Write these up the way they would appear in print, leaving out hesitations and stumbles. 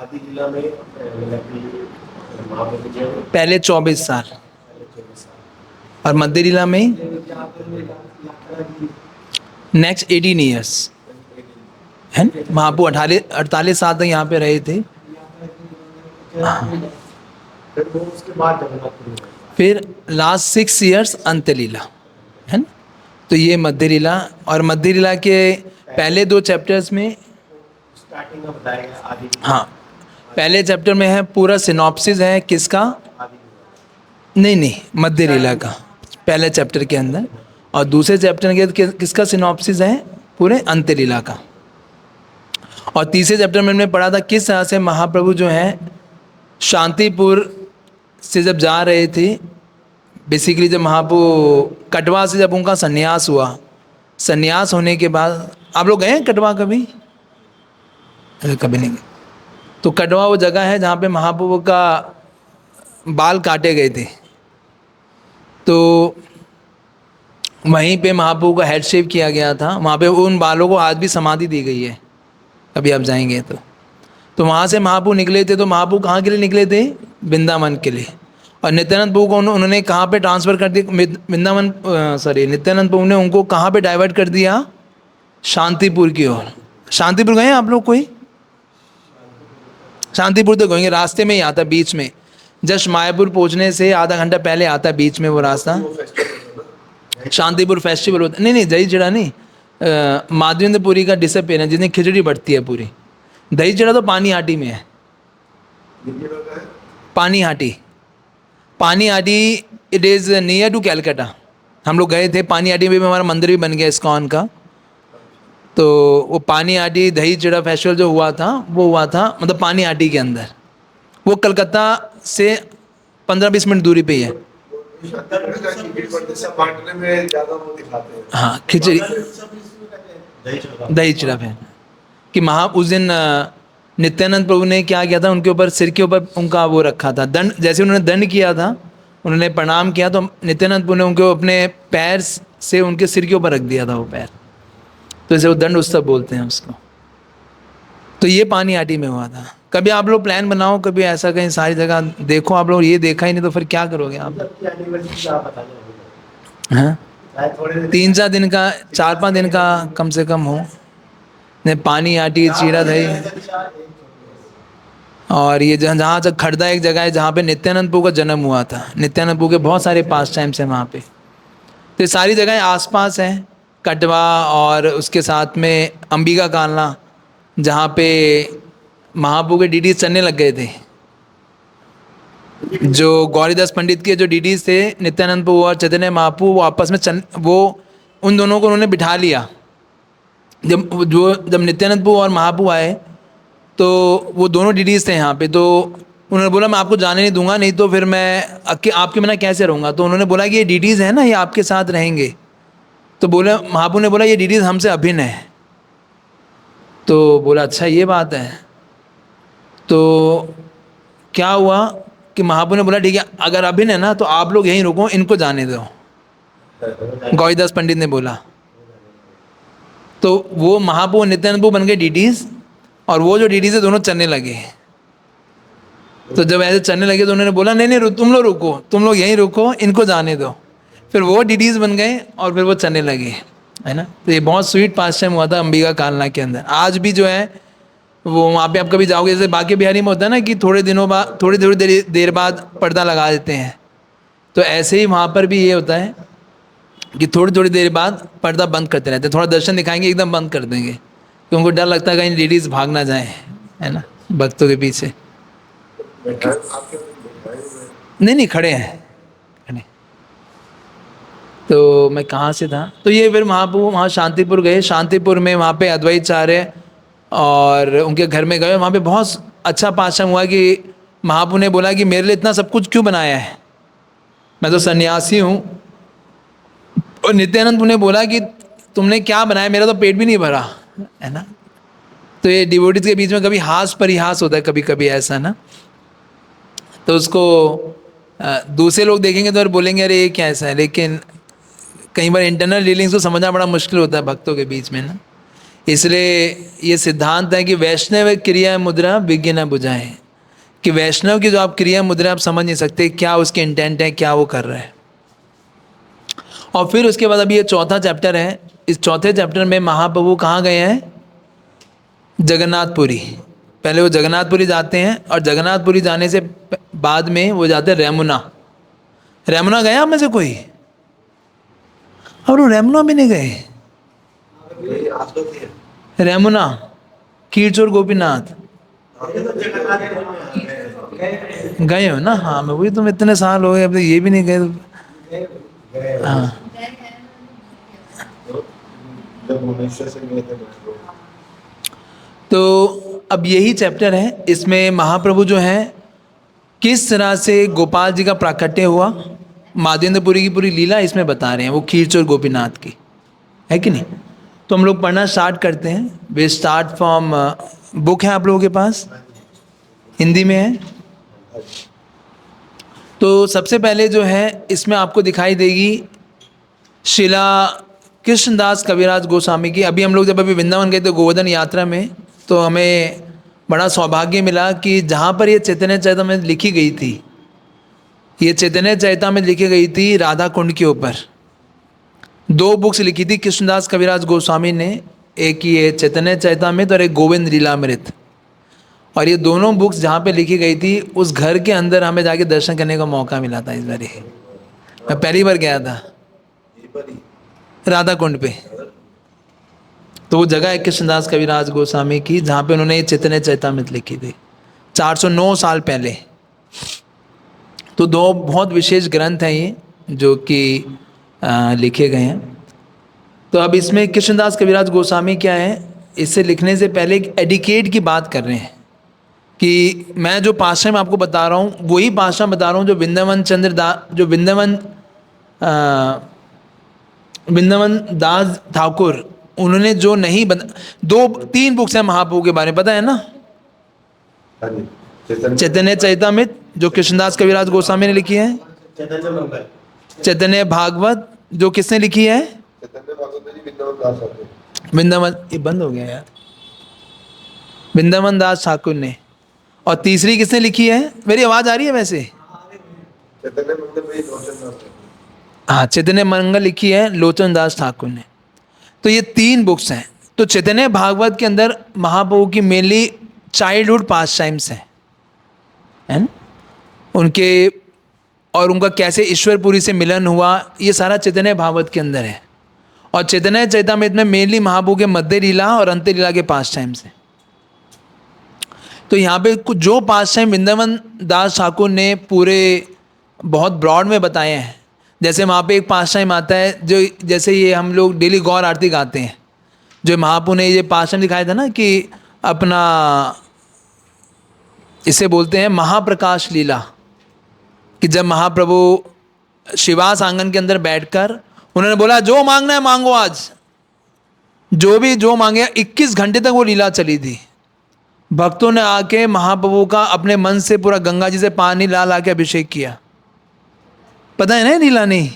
आदि लीला में मतलब कि महाप्रभु जो पहले 24 साल, पहले 24 साल और मध्य लीला में यहाँ पर यात्रा की नेक्स्ट 18 ईयर्स, है ना। महाप्रभु 48 48 साल तक यहाँ पे रहे थे। यात्रा की फिर वो उसके बाद जगन्नाथपुरी में रहता है। फिर लास्ट 6 ईयर्स अंत्य लीला, है ना। तो ये मध्य लीला, और मध्य लीला के पहले 2 चैप्टर्स में, स्टार्टिंग में बताया गया आदि लीला, हाँ, पहले चैप्टर में है पूरा सिनॉप्सिस है किसका, आदि लीला नहीं नहीं, मध्य लीला का पहले चैप्टर के अंदर, और दूसरे चैप्टर के किसका सिनॉप्सिस है, पूरे अंत्य लीला का। और तीसरे चैप्टर में हमने पढ़ा था किस तरह से महाप्रभु जो है शांतिपुर से जब जा रहे थे, बेसिकली जब महाप्रभु कटवा से जब उनका संन्यास हुआ, संन्यास होने के बाद, आप लोग गए हैं कटवा कभी? अरे कभी नहीं गए। तो कटवा वो जगह है जहाँ पे महाप्रभु का बाल काटे गए थे, तो वहीं पे महाप्रभु का हेड शेव किया गया था। वहाँ पे उन बालों को आज भी समाधि दी गई है, कभी आप जाएंगे तो वहाँ से महाप्रभु निकले थे। तो महाप्रभु कहाँ के लिए निकले थे? वृंदावन के लिए। और नित्यानंद प्रभु को उन्होंने कहाँ पे ट्रांसफ़र कर दिया? वृंदावन, सॉरी, नित्यानंद प्रभु ने उनको कहाँ पे डाइवर्ट कर दिया? शांतिपुर की ओर। शांतिपुर गए हैं आप लोग कोई? शांतिपुर तो गएंगे, रास्ते में ही आता, बीच में, जस्ट मायापुर पहुँचने से आधा घंटा पहले आता है बीच में वो रास्ता। शांतिपुर फेस्टिवल होता, नहीं नहीं, दही चिड़ा नहीं, माधवेंद्रपुरी का डिसअपेयर है जिसमें खिचड़ी बढ़ती है पूरी। दही चिड़ा तो पानीहाटी में है, Panihati, Panihati, it is near to Calcutta. हम लोग गए थे, पानीहाटी में भी हमारा मंदिर भी बन गया इस्कॉन का। तो वो पानीहाटी दही चिड़ा फेस्टिवल जो हुआ था, वो हुआ था मतलब पानीहाटी के अंदर। वो कलकत्ता से 15-20 मिनट दूरी पे ही है। बांटने में ज्यादा वो दिखाते हैं। हाँ, खिचड़ी दही चिड़ा है कि उस दिन नित्यानंद प्रभु ने क्या किया था, उनके ऊपर, सिर के ऊपर उनका वो रखा था दंड। जैसे उन्होंने दंड किया था, उन्होंने प्रणाम किया, तो नित्यानंद प्रभु ने उनको अपने पैर से उनके सिर के ऊपर रख दिया था वो पैर, तो इसे वो दंड उत्सव बोलते हैं उसको। तो ये पानीहाटी में हुआ था। कभी आप लोग प्लान बनाओ, कभी ऐसा कहीं सारी जगह देखो। आप लोग ये देखा ही नहीं तो फिर क्या करोगे आप? हाँ, 3-4 दिन का, 4-5 दिन का कम से कम हो। ने पानीहाटी, चीड़ा दही, और ये जहाँ जहाँ खड़दा एक जगह है जहाँ पे नित्यानंद प्रभु का जन्म हुआ था। नित्यानंद प्रभु के बहुत सारे पास टाइम्स हैं वहाँ पे। तो ये सारी जगहें आसपास हैं, कटवा, और उसके साथ में अंबिका कालना, जहाँ पे महाप्रभु के डीडीज चलने लग गए थे। जो गौरीदास पंडित के जो डीडीज थे, नित्यानंद प्रभु और चैतन्य महाप्रभु, वो आपस में वो उन दोनों को उन्होंने बिठा लिया। जब नित्यानंद प्रभु और महाप्रभु आए तो वो दोनों डीडीज थे यहाँ पे। तो उन्होंने बोला मैं आपको जाने नहीं दूंगा, नहीं तो फिर मैं आपके बिना कैसे रहूँगा। तो उन्होंने बोला कि ये डीडीज है ना, ये आपके साथ रहेंगे। तो बोला, महाप्रभु ने बोला ये डीडीज हमसे अभिन्न है। तो बोला अच्छा ये बात है। तो क्या हुआ कि महाप्रभु ने बोला ठीक है, अगर अभिन्न है ना तो आप लोग यहीं रुको, इनको जाने दो। गौरीदास पंडित ने बोला। तो वो महाप्रभु नित्यानंद प्रभु बन गए डीडीज, और वो जो डीडीज है दोनों चलने लगे। तो जब ऐसे चलने लगे तो उन्होंने बोला नहीं नहीं, तुम लोग रुको, तुम लोग यहीं रुको, इनको जाने दो। फिर वो डीडीज बन गए और फिर वो चलने लगे, है ना। तो ये बहुत स्वीट पास टाइम हुआ था अंबिका कालना के अंदर। आज भी जो है वो वहाँ पे आप कभी जाओगे, जैसे बाकी बिहारी में होता है ना कि थोड़े दिनों बाद, थोड़ी थोड़ी देर बाद पर्दा लगा देते हैं, तो ऐसे ही वहाँ पर भी ये होता है कि थोड़ी थोड़ी देर बाद पर्दा बंद करते रहते हैं। थोड़ा दर्शन दिखाएंगे, एकदम बंद कर देंगे, क्योंकि उनको डर लगता है कहीं लेडीज़ भाग ना जाए, है ना, भक्तों के पीछे। नहीं नहीं, खड़े हैं, खड़े। तो मैं कहाँ से था, तो ये फिर महाप्रभु वहाँ शांतिपुर गए। शांतिपुर में वहाँ पे अद्वैताचार्य और उनके घर में गए। वहाँ पे बहुत अच्छा पाठशाम हुआ कि महाप्रभु ने बोला कि मेरे लिए इतना सब कुछ क्यों बनाया है, मैं तो सन्यासी हूँ। और नित्यानंद ने बोला कि तुमने क्या बनाया, मेरा तो पेट भी नहीं भरा, है ना। तो ये डिवोटीज के बीच में कभी हास परिहास होता है, कभी कभी ऐसा ना। तो उसको दूसरे लोग देखेंगे तो बोलेंगे अरे ये क्या ऐसा है, लेकिन कई बार इंटरनल डीलिंग्स को समझना बड़ा मुश्किल होता है भक्तों के बीच में ना। इसलिए ये सिद्धांत है कि वैष्णव क्रिया मुद्रा विज्ञ न बुझाए, कि वैष्णव की जो आप क्रिया मुद्रा आप समझ नहीं सकते क्या उसके इंटेंट है, क्या वो कर रहा है। और फिर उसके बाद अभी ये चौथा चैप्टर है। इस चौथे चैप्टर में महाप्रभु कहाँ गए हैं? जगन्नाथपुरी। पहले वो जगन्नाथपुरी जाते हैं और जगन्नाथपुरी जाने से बाद में वो जाते हैं रेमुना। रेमुना गए आप में से कोई? और वो रेमुना भी नहीं गए? ये आप लोग थे। रेमुना, कीरचोर गोपीनाथ ये तो जगन्नाथ गए गए हो ना? हाँ, मैं वही, तुम इतने साल हो गए अब तक ये भी नहीं गए। गए गए हाँ, जब भुवनेश्वर से गए थे तो तो अब यही चैप्टर है। इसमें महाप्रभु जो हैं किस तरह से गोपाल जी का प्राकट्य हुआ, माधवेंद्रपुरी की पूरी लीला इसमें बता रहे हैं, वो खीरचोर गोपीनाथ की, है कि नहीं? तो हम लोग पढ़ना स्टार्ट करते हैं। वे स्टार्ट फ्रॉम, बुक है आप लोगों के पास? हिंदी में है। तो सबसे पहले जो है इसमें आपको दिखाई देगी शिला कृष्णदास कविराज गोस्वामी की। अभी हम लोग जब अभी वृंदावन गए थे गोवर्धन यात्रा में, तो हमें बड़ा सौभाग्य मिला कि जहाँ पर ये चैतन्य चरितामृत लिखी गई थी, ये चैतन्य चरितामृत लिखी गई थी राधा कुंड के ऊपर। 2 बुक्स लिखी थी कृष्णदास कविराज गोस्वामी ने, एक ये चैतन्य चरितामृत और एक गोविंद लीलामृत। और ये दोनों बुक्स जहाँ पे लिखी गई थी उस घर के अंदर हमें जाके दर्शन करने का मौका मिला था इस बार। मैं पहली बार गया था ये पर ही राधा कुंड पे। तो वो जगह है कृष्णदास कविराज गोस्वामी की जहाँ पे उन्होंने ये चैतन्य चरितामृत लिखी थी 409 साल पहले। तो 2 बहुत विशेष ग्रंथ हैं ये जो कि लिखे गए हैं। तो अब इसमें कृष्णदास कविराज गोस्वामी क्या है, इससे लिखने से पहले एक एडिकेट की बात कर रहे हैं कि मैं जो पाश्रम आपको बता रहा हूँ वही पाश्रम बता रहा हूँ जो वृंदावन दास ठाकुर उन्होंने जो नहीं बता। 2-3 बुक्स हैं महाप्रभु के बारे में, पता है ना? हाँ जी चैतन्य चैतन्य चरितामृत जो कृष्णदास कविराज गोस्वामी ने लिखी है, चैतन्य मंगल चैतन्य भागवत जो किसने लिखी है? चैतन्य भागवत जी वृंदावन दास ठाकुर। वृंदावन, ये बंद हो गया यार, वृंदावन दास ठाकुर ने। और तीसरी किसने लिखी है? मेरी आवाज़ आ रही है वैसे? चैतन्य मंगल भाई लोचन दास ठाकुर। हाँ, चैतन्य मंगल लिखी है लोचन दास ठाकुर ने। तो ये 3 बुक्स हैं। तो चैतन्य भागवत के अंदर महाप्रभु की मेनली चाइल्डहुड पास टाइम्स हैं, है ना? उनके और उनका कैसे ईश्वरपुरी से मिलन हुआ, ये सारा चैतन्य भागवत के अंदर है। और चैतन्य चरितामृत में मेनली महाप्रभु के मध्य लीला और अंत्य लीला के पास टाइम्स हैं। तो यहाँ पे कुछ जो पास टाइम वृंदावन दास ठाकुर ने पूरे बहुत ब्रॉड में बताए हैं। जैसे वहाँ पे एक पास टाइम आता है जो, जैसे ये हम लोग डेली गौर आरती गाते हैं, जो महाप्रभु ने ये पास टाइम दिखाया था ना कि अपना, इसे बोलते हैं महाप्रकाश लीला, कि जब महाप्रभु शिवास आंगन के अंदर बैठकर उन्होंने बोला जो मांगना है मांगो, आज जो मांगे। 21 घंटे तक वो लीला चली थी। भक्तों ने आके महाप्रभु का अपने मन से पूरा गंगा जी से पानी ला ला के अभिषेक किया। पता है ना लीला? नहीं,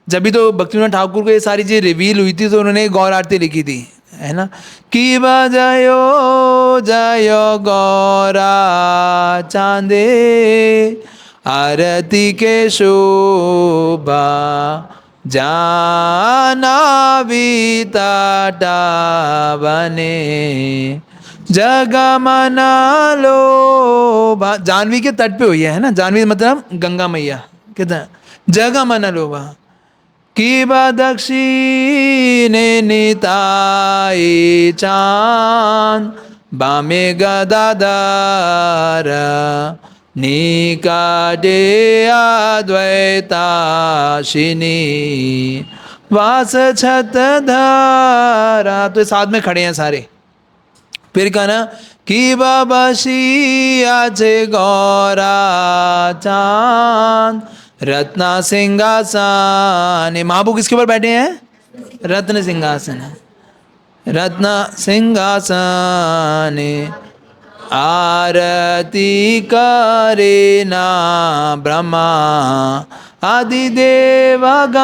जब भी तो भक्तिविनोद ठाकुर को ये सारी चीज़ रिवील हुई थी तो उन्होंने गौर आरती लिखी थी, है ना? कि बजायो जयो गौरा चांदे आरती के शोभा जाना बीताटा बने जगमना लोभा। जानवी के तट पे हुई है ना? जानवी मतलब गंगा मैया, कितना जगमना लोभा कि बदक्षिणे निताई चांद बामे गदाधर निकाटे अद्वैताशिनी वास छत धारा। तो साथ में खड़े हैं सारे। फिर कहना कि बाबाशी आज गौरा चांद रत्ना सिंहासन। महाप्रभु किसके ऊपर बैठे हैं? रत्न सिंहासन, रत्न सिंहासन आरती करे ना ब्रह्मा आदि देवगाने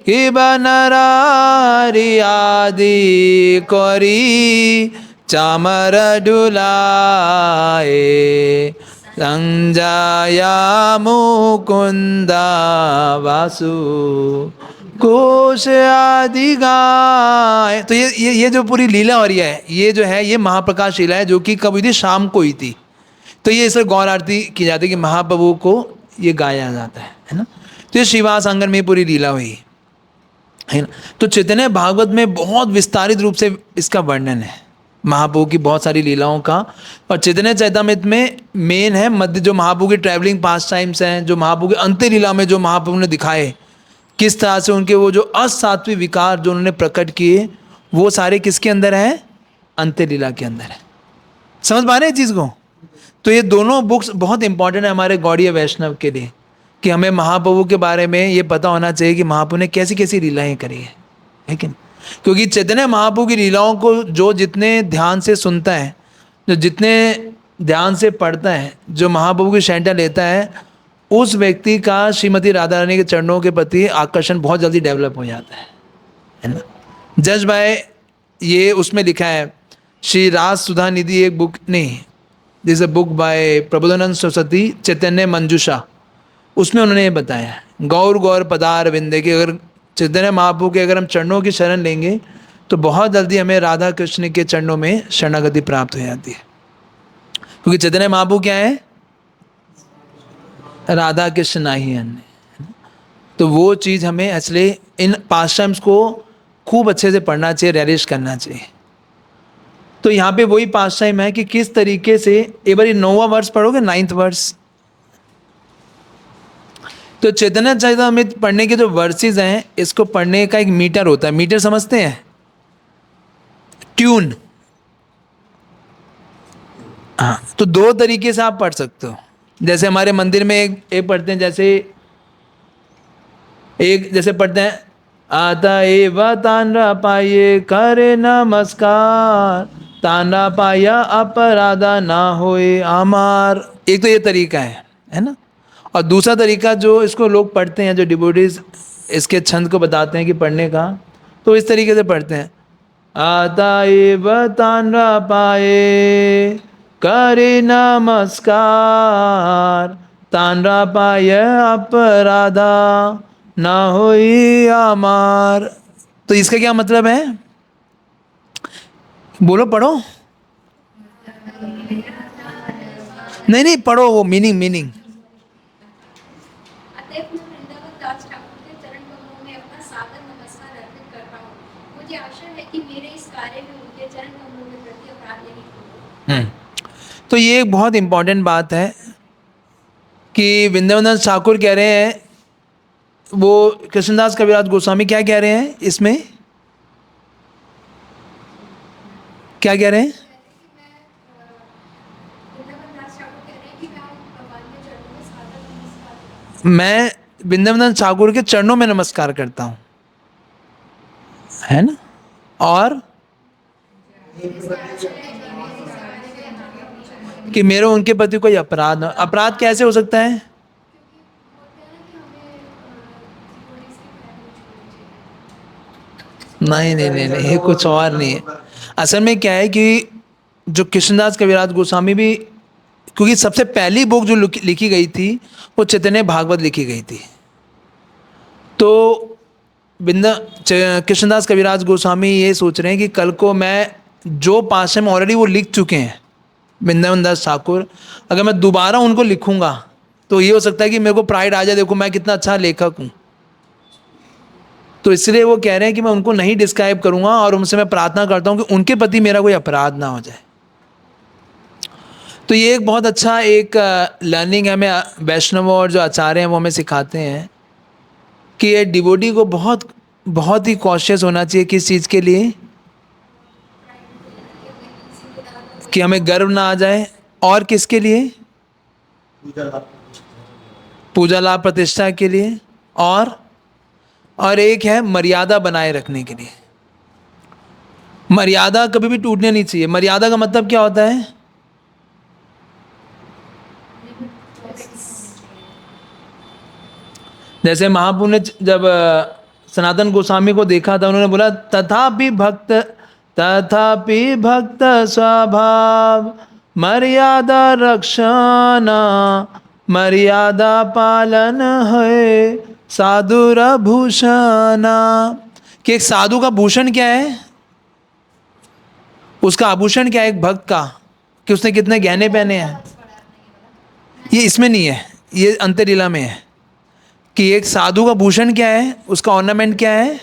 কিবা নারী আদি করি চামর ডুলায়ে संजया मुकुंदा वासु कोश आदि गाय। तो ये जो पूरी लीला हो रही है, ये जो है ये महाप्रकाश लीला है, जो कि कब हुई थी? शाम को हुई थी। तो ये इसलिए गौर आरती की जाती है कि महाप्रभु को ये गाया जाता है ना। तो ये श्रीवास आंगन में पूरी लीला हुई है ना। तो चैतन्य भागवत में बहुत विस्तारित रूप से इसका वर्णन है महाप्रभु की बहुत सारी लीलाओं का। और चैतन्य चैतामृत में मेन है मध्य, जो महाप्रभु की ट्रैवलिंग पास टाइम्स हैं, जो महाप्रभु की अंत्य लीला में जो महाप्रभु ने दिखाए किस तरह से उनके वो जो असात्विक विकार जो उन्होंने प्रकट किए, वो सारे किसके अंदर है? अंत्य लीला के अंदर है। समझ पा रहे हैं चीज़ को? तो ये दोनों बुक्स बहुत इंपॉर्टेंट है हमारे गौड़ीय वैष्णव के लिए, कि हमें महाप्रभु के बारे में ये पता होना चाहिए कि महाप्रभु ने कैसी कैसी लीलाएं करी है, लेकिन क्योंकि चैतन्य महाप्रभु की लीलाओं को जो जितने ध्यान से सुनता है, जो जितने ध्यान से पढ़ता है, जो महाप्रभु की शैंटा लेता है, उस व्यक्ति का श्रीमती राधा रानी के चरणों के प्रति आकर्षण बहुत जल्दी डेवलप हो जाता है ना। जज भाई ये उसमें लिखा है, श्री रास सुधा निधि एक बुक नहीं, this a book by Prabodhananda Saraswati Chaitanya Manjusha, उसमें उन्होंने ये बताया गौर गौर पदार विंदे कि अगर चैतन्य महाप्रभु के अगर हम चरणों की शरण लेंगे तो बहुत जल्दी हमें राधा कृष्ण के चरणों में शरणागति प्राप्त हो जाती है। क्योंकि चैतन्य महाप्रभु क्या है? राधा कृष्ण नाही अन्य। तो वो चीज़ हमें इसलिए इन पास्टम्स को खूब अच्छे से पढ़ना चाहिए, रेलिश करना चाहिए। तो यहाँ पे वही पास टाइम है कि किस तरीके से, एक बार 9वां वर्ष पढ़ोगे, 9th वर्ष। तो चैतन्य चरितामृत पढ़ने के जो वर्सेस हैं, इसको पढ़ने का एक मीटर होता है। मीटर समझते हैं? ट्यून। हाँ, तो 2 तरीके से आप पढ़ सकते हो। जैसे हमारे मंदिर में एक पढ़ते हैं, जैसे पढ़ते हैं, आता एव तांड्रा पाये करे नमस्कार, तांड्रा पाया अपराधा ना होए आमार। एक तो ये तरीका है ना। और दूसरा तरीका जो इसको लोग पढ़ते हैं, जो डिवोटीज इसके छंद को बताते हैं कि पढ़ने का, तो इस तरीके से पढ़ते हैं, आता एव तांड्रा पाये करे नमस्कार, तांड्रा पाय अपराधा ना होई आमार। तो इसका क्या मतलब है? बोलो, पढ़ो। नहीं पढ़ो, वो मीनिंग। तो ये एक बहुत इंपॉर्टेंट बात है कि वृंदावन ठाकुर कह रहे हैं, वो कृष्णदास कविराज गोस्वामी क्या कह रहे हैं इसमें? क्या कह रहे हैं? मैं वृंदावन ठाकुर के चरणों में नमस्कार करता हूँ, है ना। और कि मेरे उनके प्रति कोई अपराध कैसे हो सकता है? नहीं, ये कुछ और नहीं है। असल में क्या है कि जो कृष्णदास कविराज गोस्वामी भी, क्योंकि सबसे पहली बुक जो लिखी गई थी वो चैतन्य भागवत लिखी गई थी, तो कृष्णदास कविराज गोस्वामी ये सोच रहे हैं कि कल को मैं जो पास में ऑलरेडी वो लिख चुके हैं वृंदावन दास ठाकुर, अगर मैं दोबारा उनको लिखूंगा तो ये हो सकता है कि मेरे को प्राइड आ जाए, देखो मैं कितना अच्छा लेखक हूँ। तो इसलिए वो कह रहे हैं कि मैं उनको नहीं डिस्क्राइब करूंगा, और उनसे मैं प्रार्थना करता हूँ कि उनके प्रति मेरा कोई अपराध ना हो जाए। तो ये एक बहुत अच्छा एक लर्निंग है, हमें वैष्णव और जो आचार्य हैं वो हमें सिखाते हैं कि ये डिवोटी को बहुत ही कॉशियस होना चाहिए। किस चीज़ के लिए? कि हमें गर्व ना आ जाए। और किसके लिए? पूजा लाभ प्रतिष्ठा के लिए। और एक है मर्यादा बनाए रखने के लिए। मर्यादा कभी भी टूटने नहीं चाहिए। मर्यादा का मतलब क्या होता है? जैसे महाप्रभु ने जब सनातन गोस्वामी को देखा था, उन्होंने बोला तथापि भक्त स्वभाव मर्यादा रक्षण मर्यादा पालन है साधुर भूषण। कि एक साधु का भूषण क्या है, उसका आभूषण क्या है एक भक्त का, कि उसने कितने गहने पहने हैं। ये इसमें नहीं है, ये अंतरीला में है कि एक साधु का भूषण क्या है, उसका ऑर्नामेंट क्या है,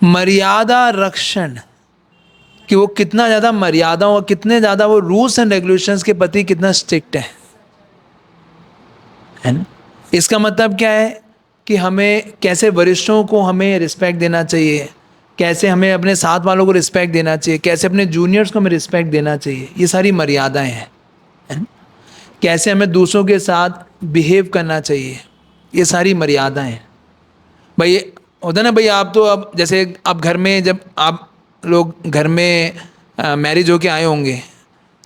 मर्यादा रक्षण। कि वो कितना ज़्यादा मर्यादाओं और कितने ज़्यादा वो रूल्स एंड रेगुलेशंस के प्रति कितना स्ट्रिक्ट है ना। इसका मतलब क्या है कि हमें कैसे वरिष्ठों को हमें रिस्पेक्ट देना चाहिए, कैसे हमें अपने साथ वालों को रिस्पेक्ट देना चाहिए, कैसे अपने जूनियर्स को हमें रिस्पेक्ट देना चाहिए, ये सारी मर्यादाएं हैं, है ना? कैसे हमें दूसरों के साथ बिहेव करना चाहिए, ये सारी मर्यादाएं हैं। भाई होता ना भाई, आप तो अब जैसे आप घर में, जब आप लोग घर में मैरिज होके आए होंगे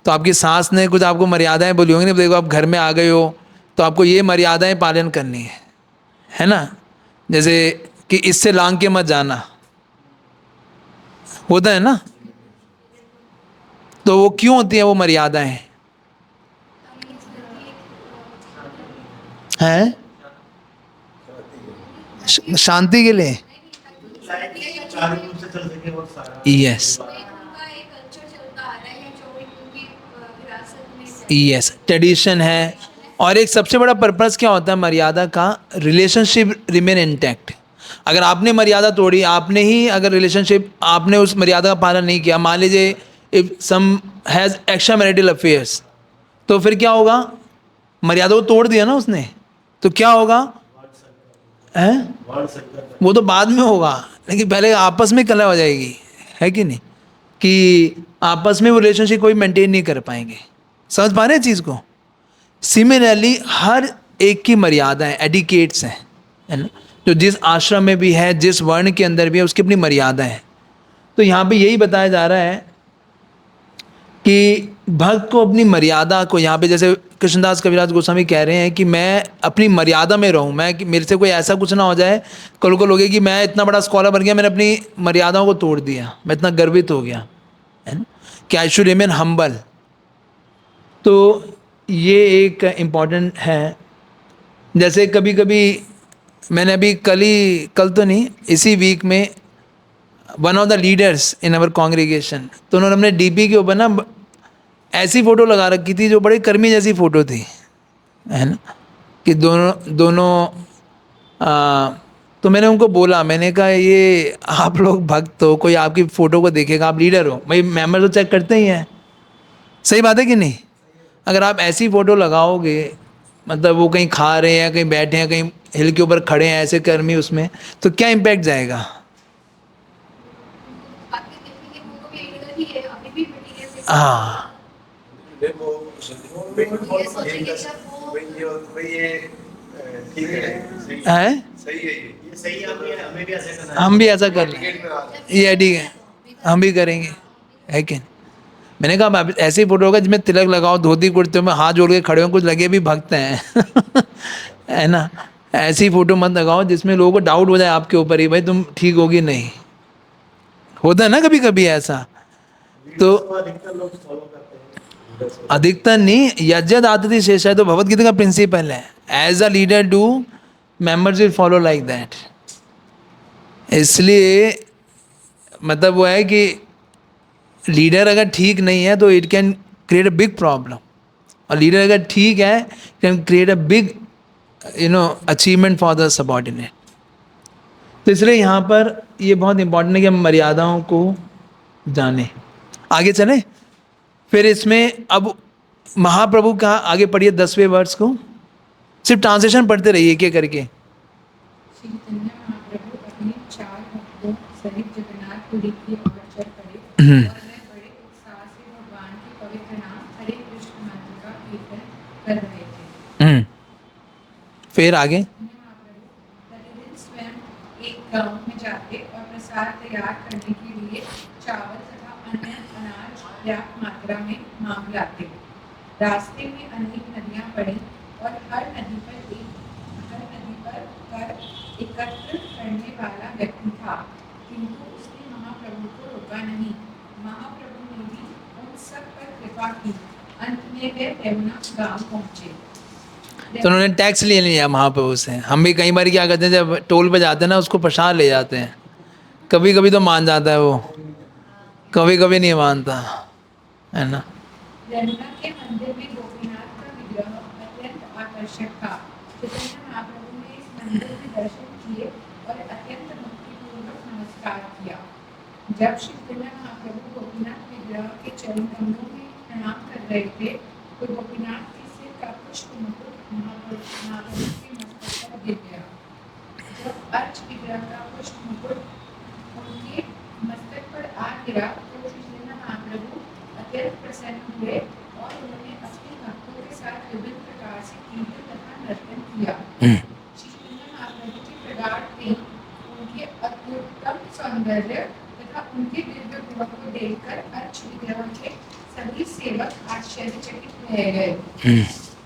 तो आपकी सास ने कुछ आपको मर्यादाएं बोली होंगी, नहीं देखो आप घर में आ गए हो तो आपको ये मर्यादाएं पालन करनी है ना। जैसे कि इससे लांग के मत जाना, होता है ना। तो वो क्यों होती है वो मर्यादाएं हैं? शांति के लिए। चारों रूप से चल सके और सारा यस यस, ट्रेडिशन है। और एक सबसे बड़ा पर्पस क्या होता है मर्यादा का, रिलेशनशिप रिमेन इंटैक्ट। अगर आपने मर्यादा तोड़ी, आपने ही अगर रिलेशनशिप, आपने उस मर्यादा का पालन नहीं किया, मान लीजिए if some has extra marital affairs, तो फिर क्या होगा, मर्यादा को तोड़ दिया ना उसने, तो क्या होगा है, वो तो बाद में होगा, लेकिन पहले आपस में कलह हो जाएगी, है कि नहीं, कि आपस में वो रिलेशनशिप कोई मेंटेन नहीं कर पाएंगे। समझ पा रहे हैं चीज़ को। सिमिलरली हर एक की मर्यादा है, एडिकेट्स हैं, है ना, जो जिस आश्रम में भी है, जिस वर्ण के अंदर भी है, उसकी अपनी मर्यादा है। तो यहाँ पे यही बताया जा रहा है कि भक्त को अपनी मर्यादा को, यहाँ पे जैसे कृष्णदास कविराज गोस्वामी कह रहे हैं कि मैं अपनी मर्यादा में रहूँ, मैं कि मेरे से कोई ऐसा कुछ ना हो जाए कल को लोगे कि मैं इतना बड़ा स्कॉलर बन गया, मैंने अपनी मर्यादाओं को तोड़ दिया, मैं इतना गर्वित हो गया, है ना, कि आई शुड रिमेन हम्बल। तो ये एक इम्पॉर्टेंट है। जैसे कभी कभी मैंने अभी कल तो नहीं, इसी वीक में one of the leaders in our congregation, तो उन्होंने अपने डीपी के ऊपर ना ऐसी फ़ोटो लगा रखी थी जो बड़े कर्मी जैसी फ़ोटो थी, है ना, कि दोनों तो मैंने उनको बोला, मैंने कहा ये आप लोग भक्त हो, कोई आपकी फ़ोटो को देखेगा, आप लीडर हो, भाई मेंबर तो चेक करते ही हैं, सही बात है कि नहीं। अगर आप ऐसी फ़ोटो लगाओगे, मतलब वो कहीं खा रहे हैं, कहीं बैठे हैं, कहीं हिल के ऊपर खड़े हैं ऐसे कर्मी उसमें, तो क्या इम्पैक्ट जाएगा। हाँ है, हम भी ऐसा कर रहे हैं, ये ठीक है, हम भी करेंगे, है कि नहीं? मैंने कहा आप ऐसे ही फोटो होगा जिसमें तिलक लगाओ, धोती कुर्ते में हाथ जोड़ के खड़े हो, कुछ लगे भी भक्त हैं है ना। ऐसी फोटो मत लगाओ जिसमें लोगों को डाउट हो जाए आपके ऊपर ही, भाई तुम ठीक होगी नहीं। होता है ना कभी कभी ऐसा। तो अधिकतर नहीं, यज्ञ आतिथि शेष है, तो भगवद गीता का प्रिंसिपल है, as a leader do members will follow like that. इसलिए मतलब वो है कि लीडर अगर ठीक नहीं है तो it can create a big problem, और लीडर अगर ठीक है can create a big achievement for the subordinate. तो इसलिए यहाँ पर ये बहुत इंपॉर्टेंट है कि हम मर्यादाओं को जाने। आगे चलें। फिर इसमें अब महाप्रभु का आगे पढ़िए 10वें वर्ष को, सिर्फ ट्रांसलेशन पढ़ते रहिए एक एक करके। चैतन्य महाप्रभु अपने 4 भक्तों सहित जगन्नाथपुरी की ओर चल पड़े और वे बड़े उत्साह से भगवान के पवित्र नाम हरे कृष्ण मंत्र का कीर्तन कर रहे थे। फिर आगे महाप्रभु प्रतिदिन स्वयं एक गांव में जाते और प्रसाद तैयार करने के लिए चावल तथा अन्य अनाज पर्याप्त मात्रा में मांग लाते। रास्ते में अनेक नदियां पड़ी और हर नदी पर कर एकत्र करने वाला व्यक्ति था, किंतु उसने महाप्रभु को रोका नहीं। महाप्रभु ने भी उन सब पर कृपा की। अंत में वे यमुना गांव पहुंचे। तो उन्होंने टैक्स ले लिया महाप्रभु से। हम भी कई बार क्या करते हैं, जब टोल पे जाते हैं ना, उसको प्रसाद ले जाते हैं। कभी कभी तो मान जाता है वो, कभी कभी नहीं मानता है ना। यमुना के मंदिर में गोपीनाथ का विग्रह अत्यंत आकर्षक था। चैतन्य महाप्रभु ने इस मंदिर में दर्शन किए और अत्यंत भक्तिपूर्वक नमस्कार किया। जब श्री चैतन्य महाप्रभु गोपीनाथ विग्रह के चरण कमलों में प्रणाम कर रहे थे, तो गोपीनाथ के सिर का पुष्प मुकुट महाप्रभु के मस्तक पर गिर गया। जब अर्च विग्रह का पुष्प मुकुट उनके मस्तक पर आ गिरा, तो श्री चैतन्य महाप्रभु अत्यंत प्रसन्न हुए और उन्होंने अपने भक्तों के साथ विभिन्न प्रकार से कीर्तन तथा नर्तन किया। श्री चैतन्य महाप्रभु के प्रगाढ़ प्रेम, उनके अत्युत्तम सौंदर्य तथा उनके दिव्य गुणों को देखकर अर्च विग्रह के सभी सेवक आश्चर्यचकित रह गए।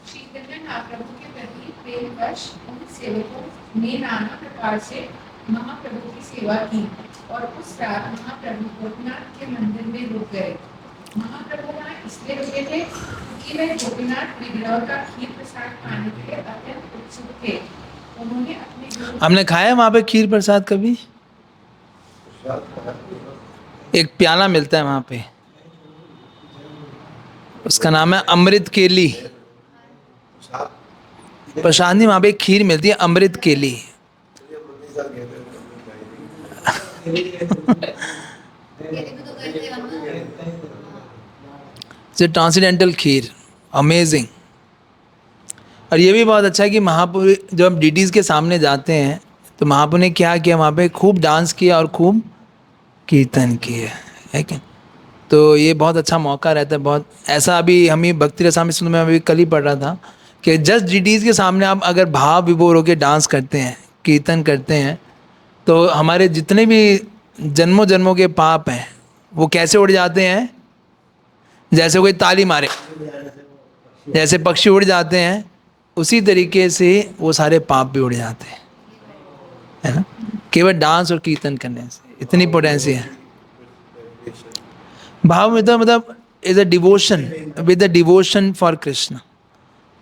श्री चैतन्य महाप्रभु के प्रति प्रेमवश उन सेवकों ने नाना प्रकार से महाप्रभु की सेवा की और उस रात महाप्रभु गोपीनाथ के मंदिर में रुक गए। महाप्रभु वहाँ इसलिए रुके थे क्योंकि वे गोपीनाथ विग्रह का खीर प्रसाद खाने के लिए अत्यंत उत्सुक थे। उन्होंने अपने हमने खाया वहाँ पे खीर प्रसाद कभी? एक प्याला मिलता है वहाँ पे, उसका नाम है अमृत केली। प्रसाद नहीं, वहाँ पे एक खीर मिलती है अमृत केली। ट्रांसीडेंटल खीर, अमेजिंग। और ये भी बहुत अच्छा है कि महापुर जब हम डीटीज के सामने जाते हैं तो महापुर ने क्या किया, वहाँ पे खूब डांस किया और खूब कीर्तन किए, है क्या। तो ये बहुत अच्छा मौका रहता है। बहुत ऐसा अभी हम ही भक्ति रसामृत सिंधु में अभी कल ही पढ़ रहा था कि जस्ट डीटीज के सामने आप अगर भाव विभोर होकर डांस करते हैं, कीर्तन करते हैं, तो हमारे जितने भी जन्मों जन्मों के पाप हैं वो कैसे उड़ जाते हैं। जैसे कोई ताली मारे, जैसे पक्षी उड़ जाते हैं, उसी तरीके से वो सारे पाप भी उड़ जाते हैं, है ना, केवल डांस और कीर्तन करने से। इतनी पोटेंसी है भाव में। तो मतलब is a devotion with the devotion for Krishna,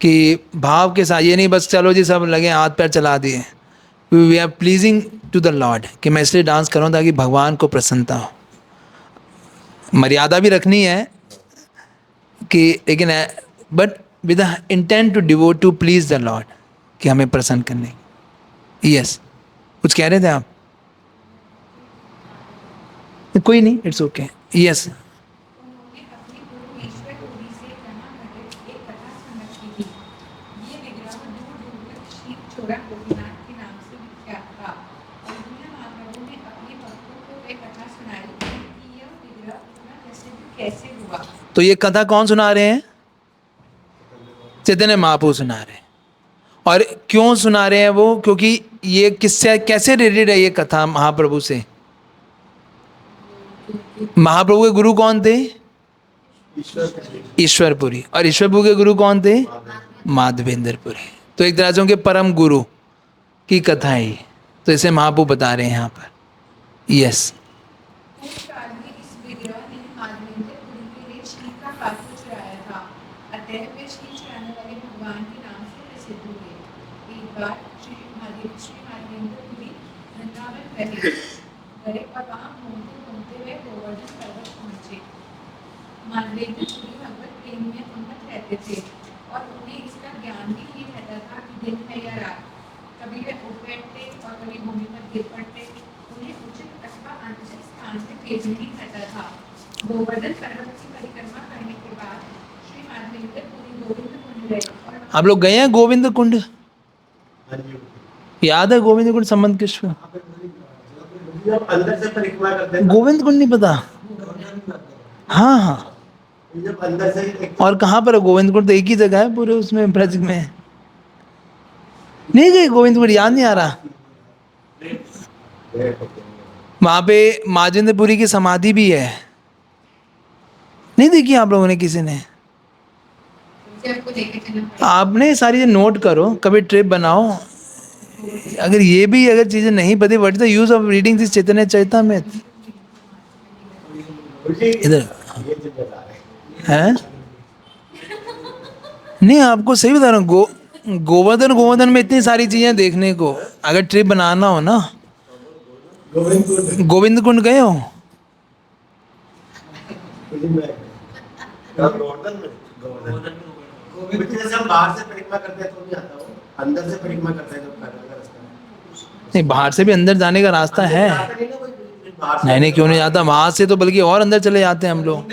कि भाव के साथ। ये नहीं बस चलो जी सब लगे हाथ पैर चला दिए, we are pleasing to the lord, कि मैं इसलिए डांस करूँ ताकि भगवान को प्रसन्नता हो। मर्यादा भी रखनी है कि, लेकिन but with the intent to devote to please the lord, कि हमें प्रसन्न करने। यस, कुछ कह रहे थे आप? कोई नहीं, इट्स ओके। यस, उन्होंने अपने गुरु ईश्वर पुरी से ब्रह्मा घटित एक कथा सुन रखी थी। ये विग्रह दूर दूर तक शीत चोरा गोपीनाथ के नाम से विख्यात था। और चैतन्य महाप्रभु ने अपने भक्तों को वह कथा सुनाई कि यह विग्रह इतना प्रसिद्ध कैसे हुआ। तो ये कथा कौन सुना रहे हैं? चैतन्य महाप्रभु सुना रहे हैं। और क्यों सुना रहे हैं वो? क्योंकि ये किससे, कैसे रिलेटेड है ये कथा महाप्रभु से? महाप्रभु के गुरु कौन थे? ईश्वरपुरी। और ईश्वरपुरी के गुरु कौन थे? माधवेंद्रपुरी। तो एक तरह से उनके परम गुरु की कथा है ये। तो इसे महाप्रभु बता रहे हैं यहाँ पर। यस, उस काल में इस विग्रह ने माधवेंद्रपुरी के लिए श्री का पात्र चुराया था। अतः वे श्री चुराने वाले भगवान के नाम से प्रसिद्ध हुए। एक बार श्री माधवेंद्रपुरी वृंदावन गए और वहाँ घूमते घूमते वे गोवर्धन पर्वत पहुँचे। माधवेंद्रपुरी भगवत प्रेम में उन्नत रहते थे और उन्हें इसका ज्ञान भी नहीं रहता था कि दिन है या रात। कभी वे उठ बैठते और कभी भूमि पर गिर पड़ते। उन्हें उचित अथवा अनुचित स्थान से भेद नहीं रहता था। गोवर्धन पर्वत की परिक्रमा करने के बाद श्री माधवेंद्रपुरी गोविंद कुंड गए और आप लोग गए हैं गोविंद कुंड? याद है गोविंद कुंड संबंध कृष्ण? जब अंदर से परिक्रमा करते हैं, गोविंद कुंड नहीं पता? हाँ हाँ। जब अंदर से एक और कहाँ पर है गोविंद कुंड? तो एक ही जगह है पूरे उसमें ब्रज में। नहीं गए गोविंद कुंड? याद नहीं आ रहा। वहाँ पे माजेंद्रपुरी की समाधि भी है। नहीं देखी आप लोगों ने किसी ने? इसलिए आपको लेके चलना पड़ेगा। आपने सारी चीज़ें नोट करो, कभी ट्रिप बनाओ। अगर ये भी अगर चीज़ें नहीं पता, what is the use of reading this Chaitanya Charitamrita? उल्टी इधर ये जिम्मेदार है। है नहीं, आपको सही बता रहा हूँ। गोवर्धन गोवर्धन में इतनी सारी चीजें देखने को, अगर ट्रिप बनाना हो ना। गोविंद कुंड गोविंद कुंड गए हो? गोवर्धन में गोवर्धन जैसे हम बाहर से परिक्रमा करते हैं तो नहीं आता वो, अंदर से परिक्रमा करते हैं तो पैदल का रास्ता है। नहीं, बाहर से भी अंदर जाने का रास्ता अंदर है। जाता नहीं ना कोई, बाहर से नहीं नहीं, क्यों नहीं जाता? वहां से तो बल्कि और अंदर चले जाते हैं हम लोग।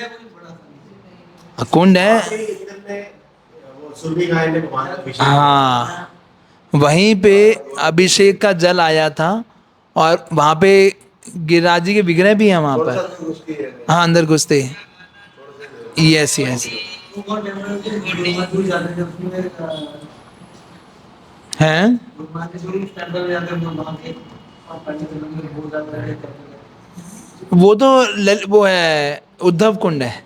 कुंड है, इधर में वो सुरभि गाय ने भगवान का अभिषेक हाँ, वहीं पे अभिषेक का जल आया था। और वहां पे गिरिराज जी के विग्रह भी हैं वहां पर। हाँ, अंदर घुसते। यस यस, हैं। वो तो वो है, उद्धव कुंड है।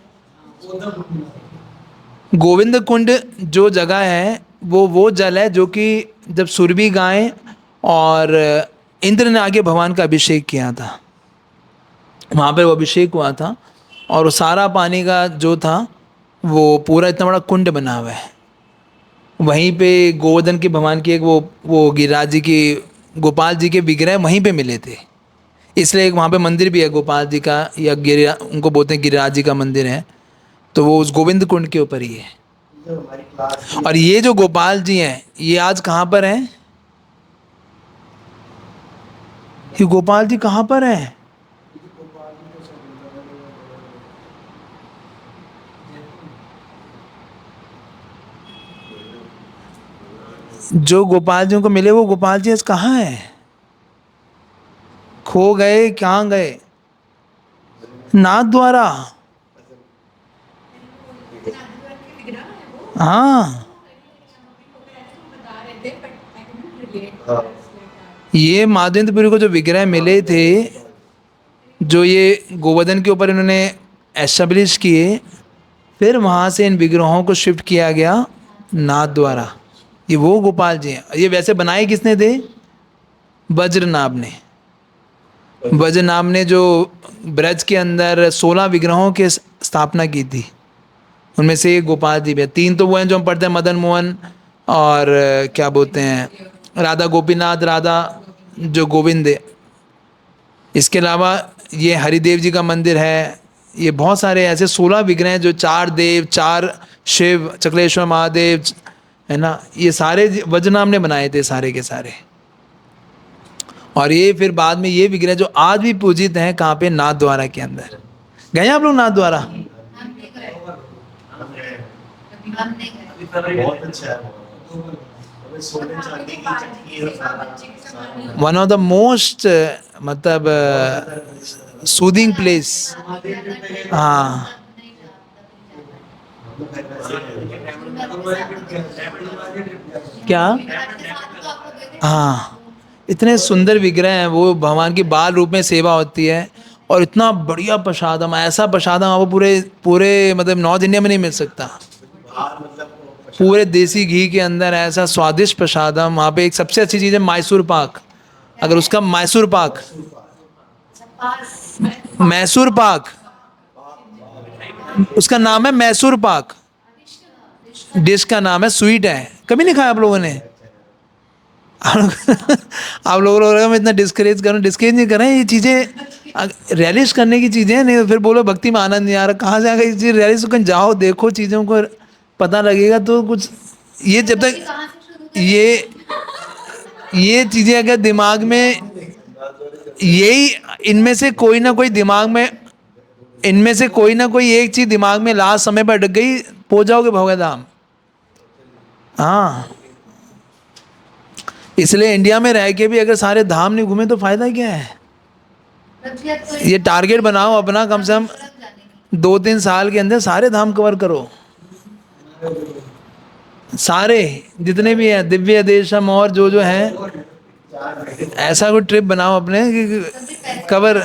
गोविंद कुंड जो जगह है, वो जल है जो कि जब सुरभि गाय और इंद्र ने आगे भगवान का अभिषेक किया था, वहाँ पर वो अभिषेक हुआ था। और वो सारा पानी का जो था, वो पूरा इतना बड़ा कुंड बना हुआ है। वहीं पे गोवर्धन के भगवान की एक वो गिरिराज जी की, गोपाल जी के विग्रह वहीं पे मिले थे। इसलिए एक वहाँ पे मंदिर भी है गोपाल जी का, या उनको बोलते हैं गिरिराज जी का मंदिर है। तो वो उस गोविंद कुंड के ऊपर ही है। जो हमारी क्लास की और ये जो गोपाल जी हैं, ये आज कहाँ पर हैं? ये गोपाल जी कहाँ पर हैं? जो गोपाल जी को मिले, वो गोपाल जी आज कहाँ हैं? खो गए, कहाँ गए? नाथ द्वारा। हाँ, बता रहे थे बट आई couldn't relate हाँ। ये माधवेंद्रपुरी को जो विग्रह मिले थे, जो ये गोवर्धन के ऊपर इन्होंने एस्टेब्लिश किए, फिर वहाँ से इन विग्रहों को शिफ्ट किया गया नाथ द्वारा। ये वो गोपाल जी हैं। ये वैसे बनाए किसने थे? वज्रनाभ ने। वज्रनाभ ने जो ब्रज के अंदर 16 विग्रहों की स्थापना की थी, उनमें से एक गोपाल जी भी है। 3 तो वो हैं जो हम पढ़ते हैं, मदन मोहन और क्या बोलते हैं, राधा गोपीनाथ, राधा जो गोविंद है। इसके अलावा ये हरिदेव जी का मंदिर है। ये बहुत सारे ऐसे 16 विग्रह हैं, जो 4 देव, 4 शिव, चक्लेश्वर महादेव, है ना, ये सारे वज्रनाभ ने बनाए थे सारे के सारे। और ये फिर बाद में ये विग्रह जो आज भी पूजित हैं, कहाँ पे? नाथ द्वारा के अंदर। गए हैं आप लोग नाथ द्वारा? बहुत अच्छा है वो। हमें सोने चांदी की चक्की और सारा वन ऑफ द मोस्ट, मतलब सूदिंग प्लेस। हाँ क्या? हाँ, इतने सुंदर विग्रह हैं वो। भगवान की बाल रूप में सेवा होती है। और इतना बढ़िया प्रसादम, ऐसा प्रसादम आपको पूरे पूरे मतलब नॉर्थ इंडिया में नहीं मिल सकता। बाहर मतलब वो पूरे देसी घी के अंदर ऐसा स्वादिष्ट प्रसादम। वहाँ पे एक सबसे अच्छी चीज़ है मैसूर पाक। अगर उसका मैसूर पाक, मैसूर पाक, उसका नाम है मैसूर पाक। डिश का नाम है, स्वीट है। कभी नहीं खाया आप लोगों ने? आप लोगों को मैं इतना डिस्करेज करूँ? डिस्करेज नहीं कर रहे हैं, ये चीज़ें रियलिश करने की चीज़ें हैं। नहीं तो फिर बोलो भक्ति में आनंद नहीं आ रहा। कहाँ से आ गई चीज़? रियलिश कहीं जाओ, देखो चीज़ों को, पता लगेगा तो कुछ। ये जब तक ये चीज़ें अगर दिमाग में, यही इनमें से कोई ना कोई दिमाग में, इनमें से कोई ना कोई एक चीज़ दिमाग में लास्ट समय पर अटक गई, पहुँच जाओगे भगवत-धाम। हाँ, इसलिए इंडिया में रह के भी अगर सारे धाम नहीं घूमे तो फायदा क्या है? ये टारगेट बनाओ अपना, कम से कम 2-3 साल के अंदर सारे धाम कवर करो। सारे जितने भी हैं, दिव्य देशम और जो जो हैं, ऐसा कोई ट्रिप बनाओ अपने कि कवर।